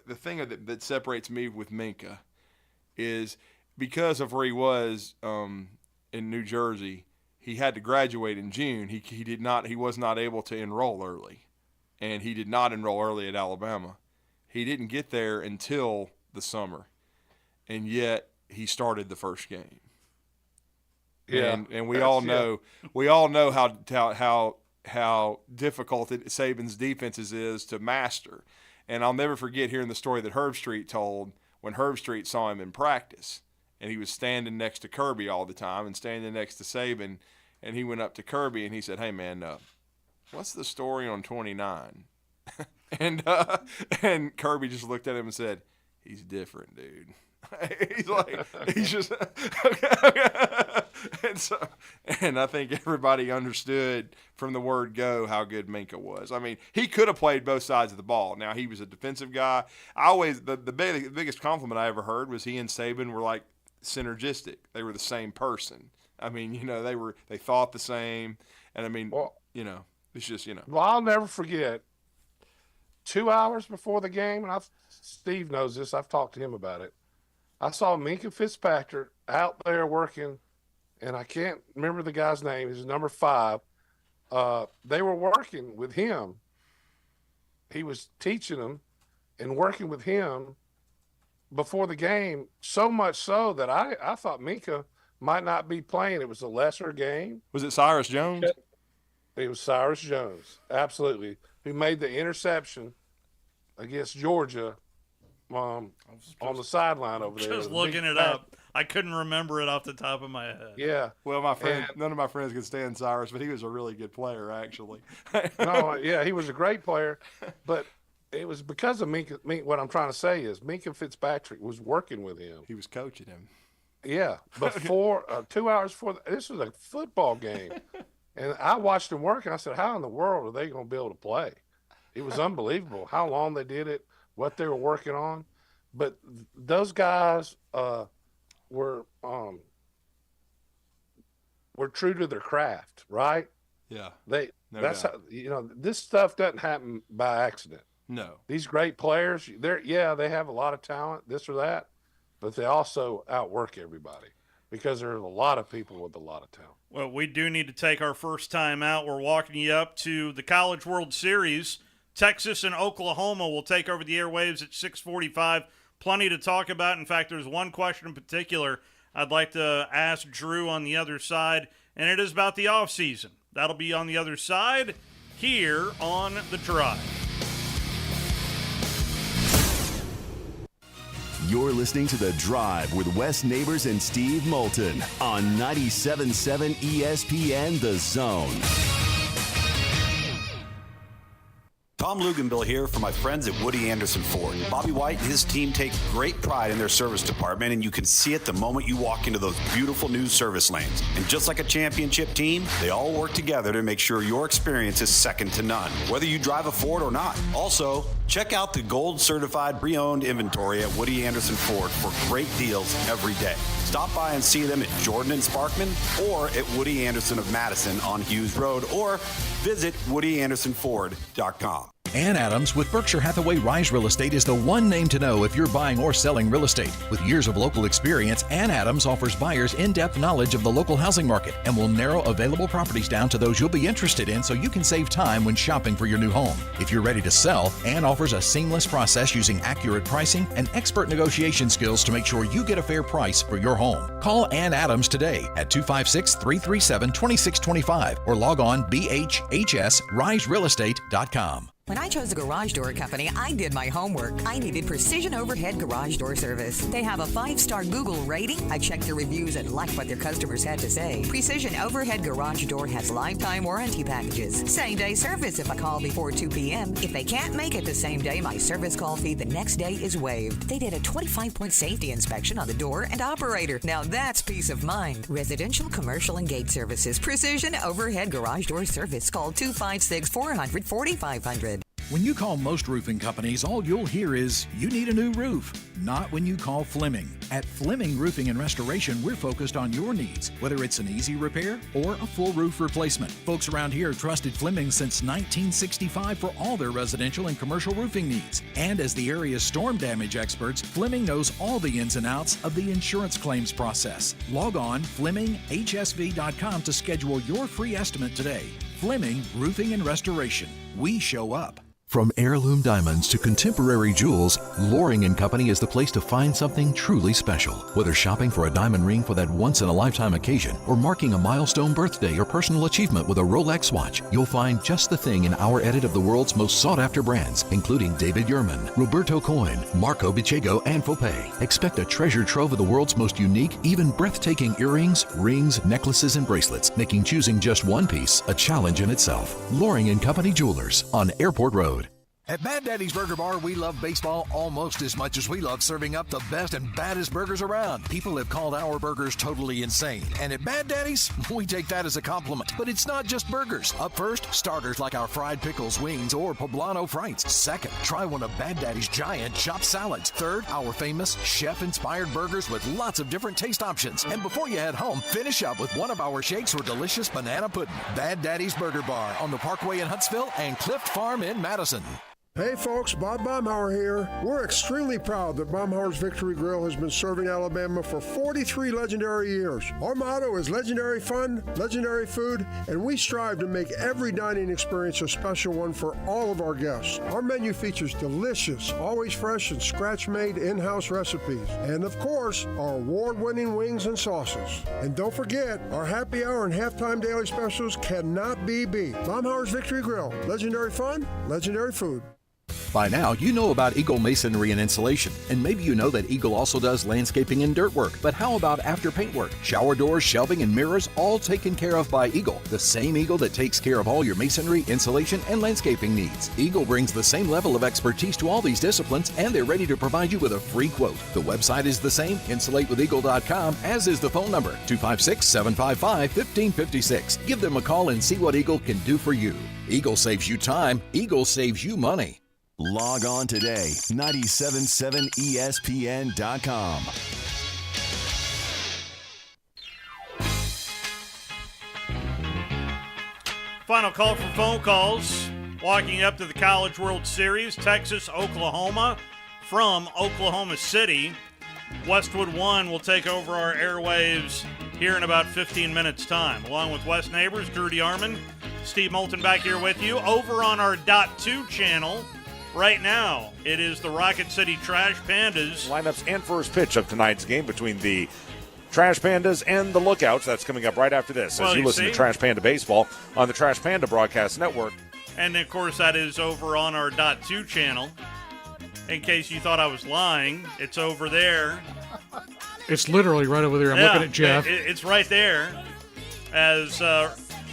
G: the thing that separates me with Minka is because of where he was in New Jersey, he had to graduate in June. He was not able to enroll early, and he did not enroll early at Alabama. He didn't get there until the summer, and yet he started the first game.
J: Yeah,
G: and we all know how difficult Saban's defenses is to master. And I'll never forget hearing the story that Herb Street told when Herb Street saw him in practice, and he was standing next to Kirby all the time and standing next to Saban, and he went up to Kirby and he said, "Hey man, what's the story on 29?" And Kirby just looked at him and said, "He's different, dude." he's just and I think everybody understood from the word go how good Minka was. I mean, he could have played both sides of the ball. Now, he was a defensive guy. The biggest compliment I ever heard was he and Saban were like synergistic. They were the same person. I mean, they thought the same, and I mean, it's just
J: Well, I'll never forget 2 hours before the game, and Steve knows this. I've talked to him about it. I saw Minka Fitzpatrick out there working, and I can't remember the guy's name. He's number 5. They were working with him. He was teaching them and working with him before the game, so much so that I thought Minka might not be playing. It was a lesser game.
G: Was it Cyrus Jones?
J: It was Cyrus Jones, absolutely, who made the interception against Georgia on the sideline over there.
H: Just looking it up. I couldn't remember it off the top of my head.
J: Yeah.
G: Well, none of my friends could stand Cyrus, but he was a really good player, actually.
J: He was a great player, but it was because of Minka. What I'm trying to say is Minka Fitzpatrick was working with him.
G: He was coaching him.
J: Yeah, before 2 hours before this was a football game, and I watched them work, and I said, "How in the world are they going to be able to play?" It was unbelievable how long they did it, what they were working on. But those guys were true to their craft, right?
G: Yeah.
J: That's how this stuff doesn't happen by accident.
G: No.
J: These great players, they have a lot of talent, this or that, but they also outwork everybody because there's a lot of people with a lot of talent.
H: Well, we do need to take our first time out. We're walking you up to the College World Series. Texas and Oklahoma will take over the airwaves at 6:45. Plenty to talk about. In fact, there's one question in particular I'd like to ask Drew on the other side, and it is about the offseason. That'll be on the other side here on The Drive.
B: You're listening to The Drive with Wes Neighbors and Steve Moulton on 97.7 ESPN The Zone.
M: Tom Luganbill here for my friends at Woody Anderson Ford. Bobby White and his team take great pride in their service department, and you can see it the moment you walk into those beautiful new service lanes. And just like a championship team, they all work together to make sure your experience is second to none, whether you drive a Ford or not. Also, check out the gold certified pre-owned inventory at Woody Anderson Ford for great deals every day. Stop by and see them at Jordan and Sparkman or at Woody Anderson of Madison on Hughes Road, or visit WoodyAndersonFord.com.
T: Ann Adams with Berkshire Hathaway Rise Real Estate is the one name to know if you're buying or selling real estate. With years of local experience, Ann Adams offers buyers in-depth knowledge of the local housing market and will narrow available properties down to those you'll be interested in so you can save time when shopping for your new home. If you're ready to sell, Ann offers a seamless process using accurate pricing and expert negotiation skills to make sure you get a fair price for your home. Call Ann Adams today at 256-337-2625 or log on bhhsriserealestate.com.
I: When I chose a garage door company, I did my homework. I needed precision overhead garage door service. They have a 5-star Google rating. I checked their reviews and liked what their customers had to say. Precision overhead garage door has lifetime warranty packages. Same-day service if I call before 2 p.m. If they can't make it the same day, my service call fee the next day is waived. They did a 25-point safety inspection on the door and operator. Now that's peace of mind. Residential, commercial, and gate services. Precision overhead garage door service. Call 256-400-4500.
T: When you call most roofing companies, all you'll hear is, you need a new roof. Not when you call Fleming. At Fleming Roofing and Restoration, we're focused on your needs, whether it's an easy repair or a full roof replacement. Folks around here have trusted Fleming since 1965 for all their residential and commercial roofing needs. And as the area's storm damage experts, Fleming knows all the ins and outs of the insurance claims process. Log on FlemingHSV.com to schedule your free estimate today. Fleming Roofing and Restoration. We show up.
N: From heirloom diamonds to contemporary jewels, Loring & Company is the place to find something truly special. Whether shopping for a diamond ring for that once-in-a-lifetime occasion or marking a milestone birthday or personal achievement with a Rolex watch, you'll find just the thing in our edit of the world's most sought-after brands, including David Yurman, Roberto Coin, Marco Bicego, and Fopay. Expect a treasure trove of the world's most unique, even breathtaking earrings, rings, necklaces, and bracelets, making choosing just one piece a challenge in itself. Loring & Company Jewelers on Airport Road.
T: At Mad Daddy's Burger Bar, we love baseball almost as much as we love serving up the best and baddest burgers around. People have called our burgers totally insane. And at Mad Daddy's, we take that as a compliment. But it's not just burgers. Up first, starters like our fried pickles, wings, or poblano frites. Second, try one of Mad Daddy's giant chopped salads. Third, our famous chef-inspired burgers with lots of different taste options. And before you head home, finish up with one of our shakes or delicious banana pudding. Mad Daddy's Burger Bar on the Parkway in Huntsville and Clift Farm in Madison.
D: Hey folks, Bob Baumhauer here. We're extremely proud that Baumhauer's Victory Grill has been serving Alabama for 43 legendary years. Our motto is legendary fun, legendary food, and we strive to make every dining experience a special one for all of our guests. Our menu features delicious, always fresh and scratch-made in-house recipes. And of course, our award-winning wings and sauces. And don't forget, our happy hour and halftime daily specials cannot be beat. Baumhauer's Victory Grill, legendary fun, legendary food.
N: By now, you know about Eagle Masonry and Insulation, and maybe you know that Eagle also does landscaping and dirt work. But how about after paint work? Shower doors, shelving, and mirrors, all taken care of by Eagle, the same Eagle that takes care of all your masonry, insulation, and landscaping needs. Eagle brings the same level of expertise to all these disciplines, and they're ready to provide you with a free quote. The website is the same, insulatewitheagle.com, as is the phone number, 256-755-1556. Give them a call and see what Eagle can do for you. Eagle saves you time. Eagle saves you money.
B: Log on today, 977ESPN.com.
H: Final call for phone calls. Walking up to the College World Series, Texas, Oklahoma, from Oklahoma City. Westwood One will take over our airwaves here in about 15 minutes' time. Along with Wes Neighbors, Drew DeArmond, Steve Moulton back here with you. Over on our .2 channel, right now, it is the Rocket City Trash Pandas.
O: Lineups and first pitch of tonight's game between the Trash Pandas and the Lookouts. That's coming up right after this as you listen to Trash Panda Baseball on the Trash Panda Broadcast Network.
H: And, of course, that is over on our .2 channel. In case you thought I was lying, it's over there.
Q: It's literally right over there. I'm looking at Jeff.
H: It's right there as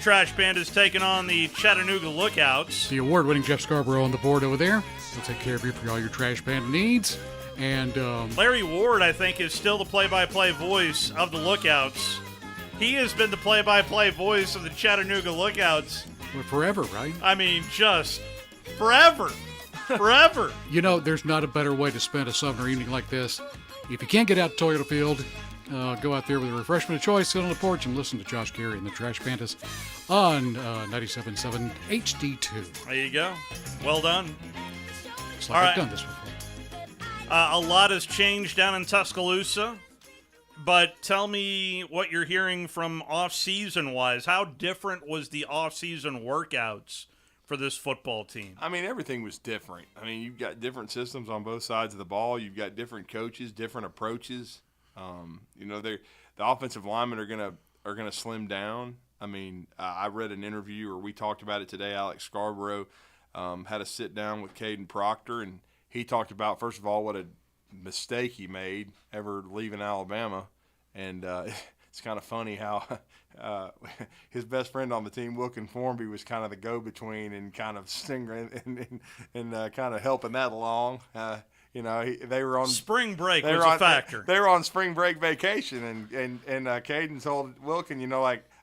H: Trash Pandas taking on the Chattanooga Lookouts.
Q: The award-winning Jeff Scarborough on the board over there. He'll take care of you for all your Trash Panda needs. And
H: Larry Ward, I think, is still the play-by-play voice of the Lookouts. He has been the play-by-play voice of the Chattanooga Lookouts.
Q: Forever, right?
H: I mean, just forever. Forever.
Q: You know, there's not a better way to spend a summer evening like this. If you can't get out to Toyota Field, go out there with a refreshment of choice, sit on the porch, and listen to Josh Carey and the Trash Pandas on 97.7 HD2.
H: There you go. Well done.
Q: Looks like I've done this before.
H: A lot has changed down in Tuscaloosa, but tell me what you're hearing from off-season wise. How different was the off-season workouts for this football team?
G: I mean, everything was different. I mean, you've got different systems on both sides of the ball. You've got different coaches, different approaches. The offensive linemen are gonna slim down. I mean, I read an interview, or we talked about it today. Alex Scarborough had a sit down with Caden Proctor, and he talked about, first of all, what a mistake he made ever leaving Alabama. And it's kind of funny how his best friend on the team, Wilkin Formby, was kind of the go-between and kind of stinging and kind of helping that along. They were on
H: spring break was a factor.
G: They were on spring break vacation, and Caden told Wilkin,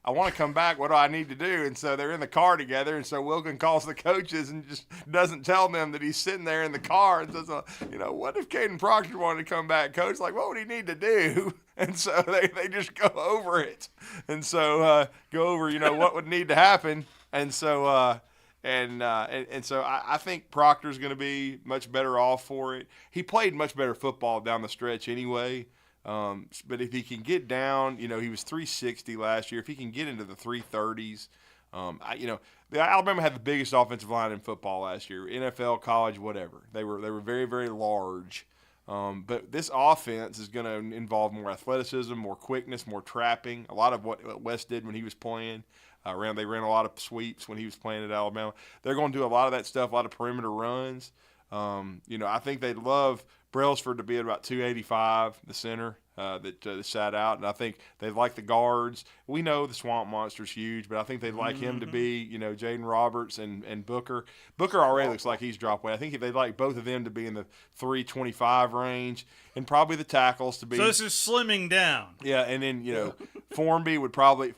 G: I want to come back. What do I need to do? And so they're in the car together. And so Wilkin calls the coaches and just doesn't tell them that he's sitting there in the car and says, what if Caden Proctor wanted to come back, Coach? Like, what would he need to do? And so they just go over it. And so go over, what would need to happen. And so so I think Proctor's going to be much better off for it. He played much better football down the stretch anyway. But if he can get down, he was 360 last year. If he can get into the 330s, Alabama had the biggest offensive line in football last year, NFL, college, whatever. They were very, very large. But this offense is going to involve more athleticism, more quickness, more trapping. A lot of what West did when he was playing. They ran a lot of sweeps when he was playing at Alabama. They're going to do a lot of that stuff, a lot of perimeter runs. I think they'd love Brailsford to be at about 285, the center that sat out, and I think they like the guards. We know the Swamp Monster's huge, but I think they'd like him to be, Jaden Roberts and Booker. Booker already looks like he's dropped weight. I think they'd like both of them to be in the 325 range, and probably the tackles to be.
H: So this is slimming down.
G: Yeah, and then Formby and Proctor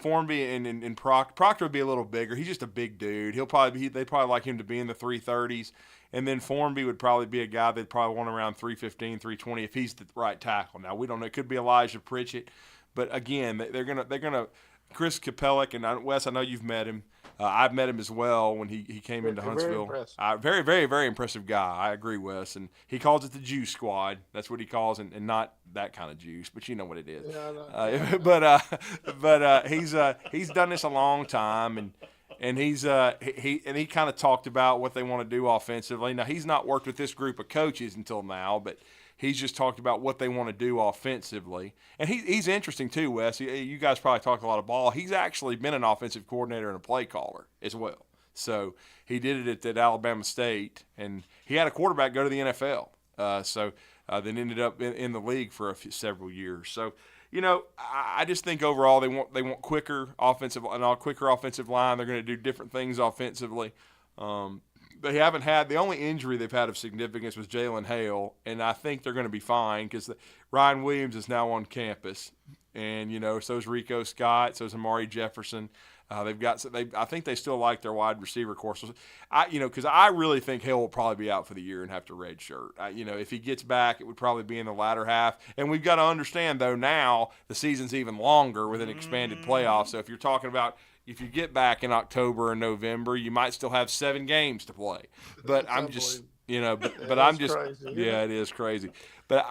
G: would be a little bigger. He's just a big dude. They'd probably like him to be in the 330s. And then Formby would probably be a guy they'd probably want around 315, 320 if he's the right tackle. Now, we don't know. It could be Elijah Pritchett. But, again, they're gonna Chris Kapellik, and Wes, I know you've met him. I've met him as well when he came into Huntsville. Very, very, very impressive guy. I agree, Wes. And he calls it the Juice Squad. That's what he calls it, and not that kind of juice, but you know what it is. Yeah, but he's done this a long time, and he kind of talked about what they want to do offensively. Now, he's not worked with this group of coaches until now, but he's just talked about what they want to do offensively. And he's interesting too, Wes. You guys probably talked a lot of ball. He's actually been an offensive coordinator and a play caller as well. So he did it at Alabama State, and he had a quarterback go to the NFL. Then ended up in the league for several years. So, I just think overall they want quicker offensive line. They're going to do different things offensively. They haven't had – the only injury they've had of significance was Jalen Hale, and I think they're going to be fine because Ryan Williams is now on campus. And, so is Rico Scott, so is Amari Jefferson. I think they still like their wide receiver course. Because I really think Hale will probably be out for the year and have to redshirt. If he gets back, it would probably be in the latter half. And we've got to understand, though, now the season's even longer with an expanded playoff. So if you're talking about if you get back in October or November, you might still have 7 games to play. But I'm just, but I'm just, crazy, yeah, it is crazy. But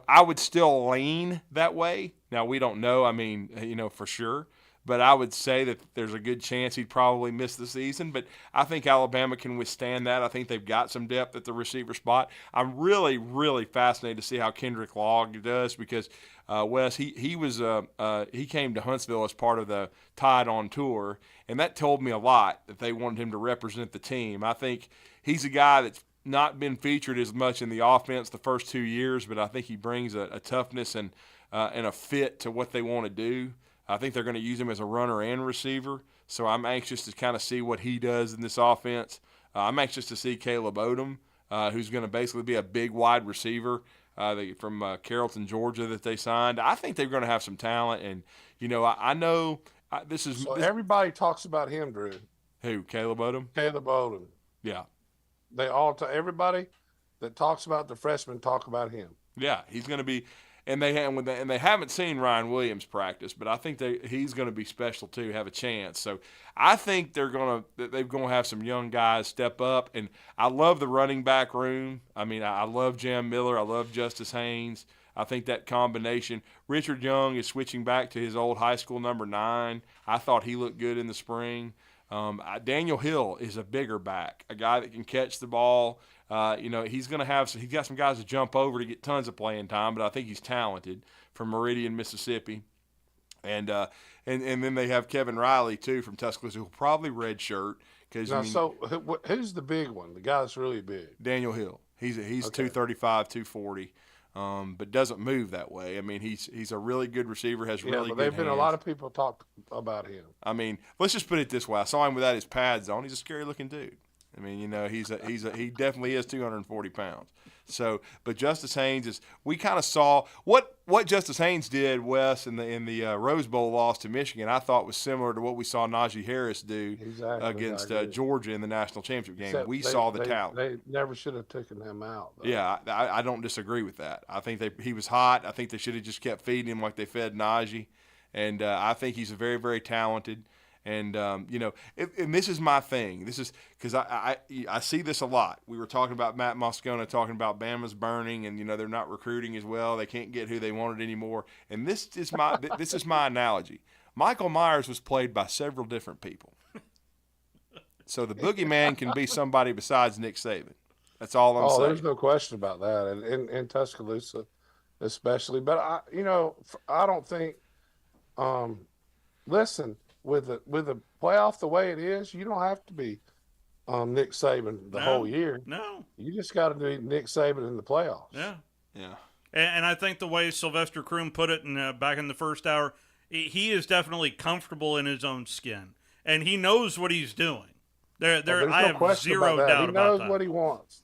G: I would still lean that way. Now we don't know. For sure. But I would say that there's a good chance he'd probably miss the season. But I think Alabama can withstand that. I think they've got some depth at the receiver spot. I'm really, really fascinated to see how Kendrick Law does because, Wes, he came to Huntsville as part of the Tide on Tour, and that told me a lot that they wanted him to represent the team. I think he's a guy that's not been featured as much in the offense the first 2 years, but I think he brings a toughness and a fit to what they want to do. I think they're going to use him as a runner and receiver, so I'm anxious to kind of see what he does in this offense. I'm anxious to see Caleb Odom, who's going to basically be a big wide receiver from Carrollton, Georgia, that they signed. I think they're going to have some talent, and I know this is.
J: So everybody talks about him, Drew.
G: Who? Caleb Odom.
J: Caleb Odom.
G: Yeah.
J: They all everybody that talks about the freshman talk about him.
G: Yeah, he's going to be. And they haven't seen Ryan Williams practice, but I think he's going to be special too, have a chance. So I think they're going to have some young guys step up. And I love the running back room. I love Jam Miller. I love Justice Haynes. I think that combination. Richard Young is switching back to his old high school number 9. I thought he looked good in the spring. Daniel Hill is a bigger back, a guy that can catch the ball. He's got some guys to jump over to get tons of playing time, but I think he's talented from Meridian, Mississippi. And then they have Kevin Riley, too, from Tuscaloosa, who'll probably redshirt. Because
J: now, so who's the big one? The guy that's really big?
G: Daniel Hill. He's 235, 240, but doesn't move that way. I mean, he's a really good receiver. Has really good
J: they've been
G: hands.
J: a lot of people talk about him.
G: I mean, let's just put it this way: I saw him without his pads on. He's a scary looking dude. I mean, you know, he definitely is 240 pounds. So, but Justice Haynes is. We kind of saw what Justice Haynes did, Wes, in the Rose Bowl loss to Michigan. I thought was similar to what we saw Najee Harris do against Georgia in the national championship game.
J: Except
G: we saw the talent.
J: They never should have taken him out. Though.
G: Yeah, I don't disagree with that. I think he was hot. I think they should have just kept feeding him like they fed Najee, and I think he's very, very talented. And, you know, and this is my thing. This is because I see this a lot. We were talking about Matt Moscona talking about Bama's burning and, you know, they're not recruiting as well. They can't get who they wanted anymore. And this is my analogy. Michael Myers was played by several different people. So the boogeyman can be somebody besides Nick Saban. That's all I'm saying.
J: There's no question about that. And in Tuscaloosa especially. But, I don't think listen, with the playoff the way it is, you don't have to be Nick Saban the whole year.
H: No.
J: You just got to be Nick Saban in the playoffs.
H: Yeah.
G: Yeah.
H: And I think the way Sylvester Croom put it back in the first hour, he is definitely comfortable in his own skin. And he knows what he's doing. I have zero doubt about that. He
J: knows what he wants.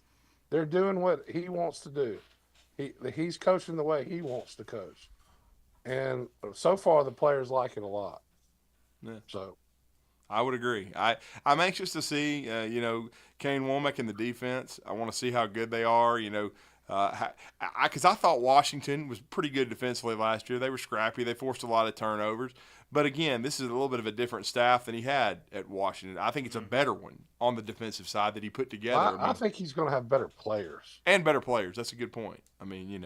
J: They're doing what he wants to do. He's coaching the way he wants to coach. And so far, the players like it a lot.
G: Yeah.
J: So,
G: I would agree. I'm anxious to see, Kane Womack in the defense. I want to see how good they are. Because I thought Washington was pretty good defensively last year. They were scrappy. They forced a lot of turnovers. But again, this is a little bit of a different staff than he had at Washington. I think it's a better one on the defensive side that he put together.
J: I think he's going to have better players.
G: And better players. That's a good point. I mean,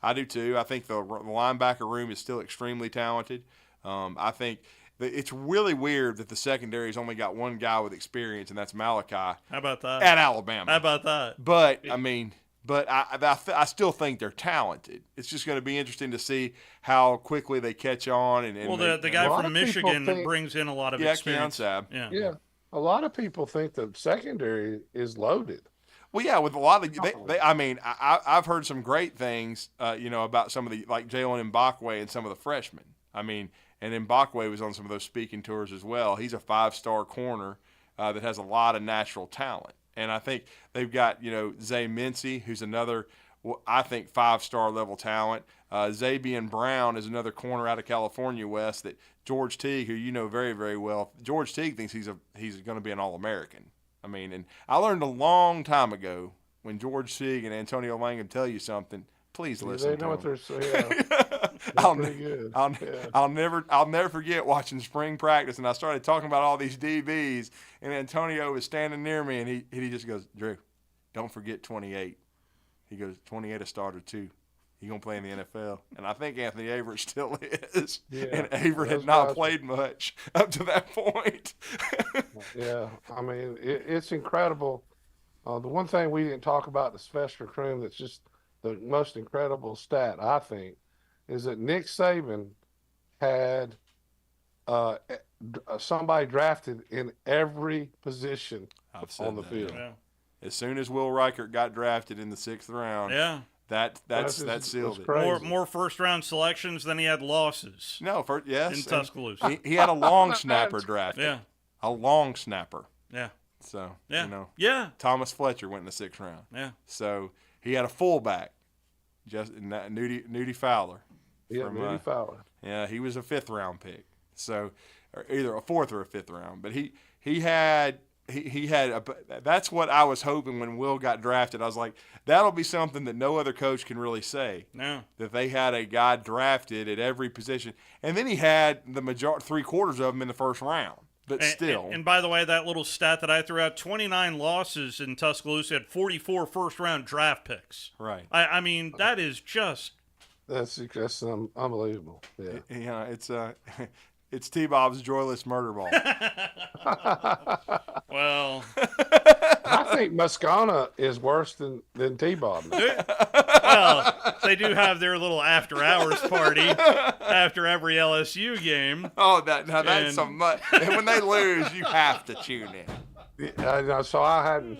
G: I do too. I think the linebacker room is still extremely talented. I think it's really weird that the secondary's only got one guy with experience, and that's Malachi.
H: How about that?
G: At Alabama.
H: How about that?
G: But, I still think they're talented. It's just going to be interesting to see how quickly they catch on.
H: The guy from Michigan brings in a lot of experience.
J: Yeah. A lot of people think the secondary is loaded.
G: Well, yeah, with a lot of I've heard some great things, about some of the like Jalen Mbakwe and some of the freshmen. I mean, and Mbakwe was on some of those speaking tours as well. He's a 5-star corner that has a lot of natural talent. And I think they've got, Zay Mincy, who's another, I think, 5-star level talent. Zabian Brown is another corner out of California West that George Teague, who you know very, very well. George Teague thinks he's going to be an All-American. I mean, and I learned a long time ago when George Teague and Antonio Langham tell you something, please listen to them.
J: They know what they're saying.
G: I'll never forget watching spring practice, and I started talking about all these DBs, and Antonio was standing near me, and he just goes, Drew, don't forget 28. He goes, 28 a starter too. He's going to play in the NFL. And I think Anthony Averett still is. Yeah, and Averett had not played much up to that point.
J: Yeah, I mean, it's incredible. The one thing we didn't talk about the Sylvester Croom that's just the most incredible stat, I think, is that Nick Saban had somebody drafted in every position on the field.
G: Yeah. As soon as Will Reichert got drafted in the 6th round, that sealed it.
H: More first-round selections than he had losses.
G: No,
H: in Tuscaloosa.
G: He had a long snapper drafted.
H: Yeah,
G: a long snapper.
H: Yeah.
G: So Thomas Fletcher went in the 6th round.
H: Yeah.
G: So he had a fullback, just Nudie Fowler.
J: Yeah, Nudie Fowler.
G: Yeah, he was a 5th round pick. So either a 4th or a 5th round, but he had. That's what I was hoping when Will got drafted. I was like, that'll be something that no other coach can really say.
H: No.
G: That they had a guy drafted at every position. And then he had the 3/4 of them in the 1st round. But still.
H: And by the way, that little stat that I threw out, 29 losses in Tuscaloosa had 44 first-round draft picks.
G: Right.
H: I mean, that is just.
J: That's unbelievable. Yeah.
G: Yeah, it's T-Bob's joyless murder ball.
H: Well,
J: I think Moscona is worse than T-Bob.
H: Well, they do have their little after-hours party after every LSU game.
G: Oh, that's so much. And when they lose, you have to tune in.
J: So I hadn't.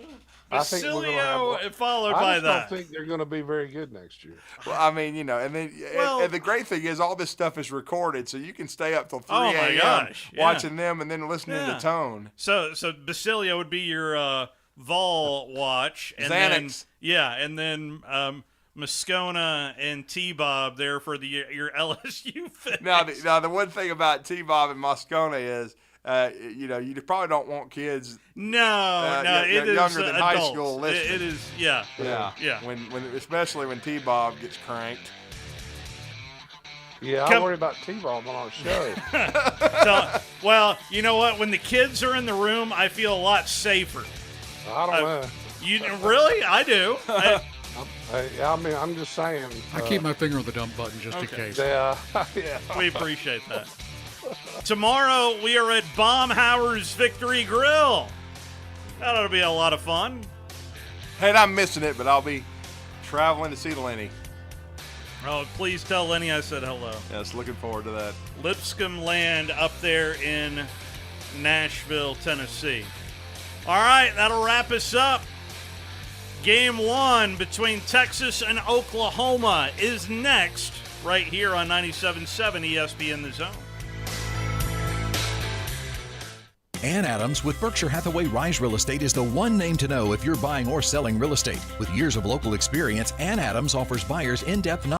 J: I think we're going to have.
H: Followed
J: I
H: by
J: just
H: that.
J: don't think they're going to be very good next year.
G: Well, I mean, and then and the great thing is all this stuff is recorded, so you can stay up till 3 a.m. watching them and then listening to Tone.
H: So Basilio would be your Vol watch, and
G: Xanax.
H: and then Moscona and T-Bob there for your LSU fix.
G: Now the one thing about T-Bob and Moscona is. You probably don't want kids.
H: No, it is
G: younger than high
H: adults.
G: school listening.
H: It is, yeah.
G: When especially when T-Bob gets cranked.
J: Yeah, I worry about T-Bob on our show.
H: Well, you know what? When the kids are in the room, I feel a lot safer.
J: I don't know.
H: You really? I do.
J: I mean, I'm just saying.
Q: I keep my finger on the dump button just in case.
J: Yeah.
H: We appreciate that. Tomorrow, we are at Baumhauer's Victory Grill. That ought to be a lot of fun.
G: Hey, I'm missing it, but I'll be traveling to see Lenny.
H: Oh, please tell Lenny I said hello.
G: Yes, looking forward to that.
H: Lipscomb Land up there in Nashville, Tennessee. All right, that'll wrap us up. Game 1 between Texas and Oklahoma is next, right here on 97.7 ESPN The Zone.
T: Ann Adams with Berkshire Hathaway Rise Real Estate is the one name to know if you're buying or selling real estate. With years of local experience, Ann Adams offers buyers in-depth knowledge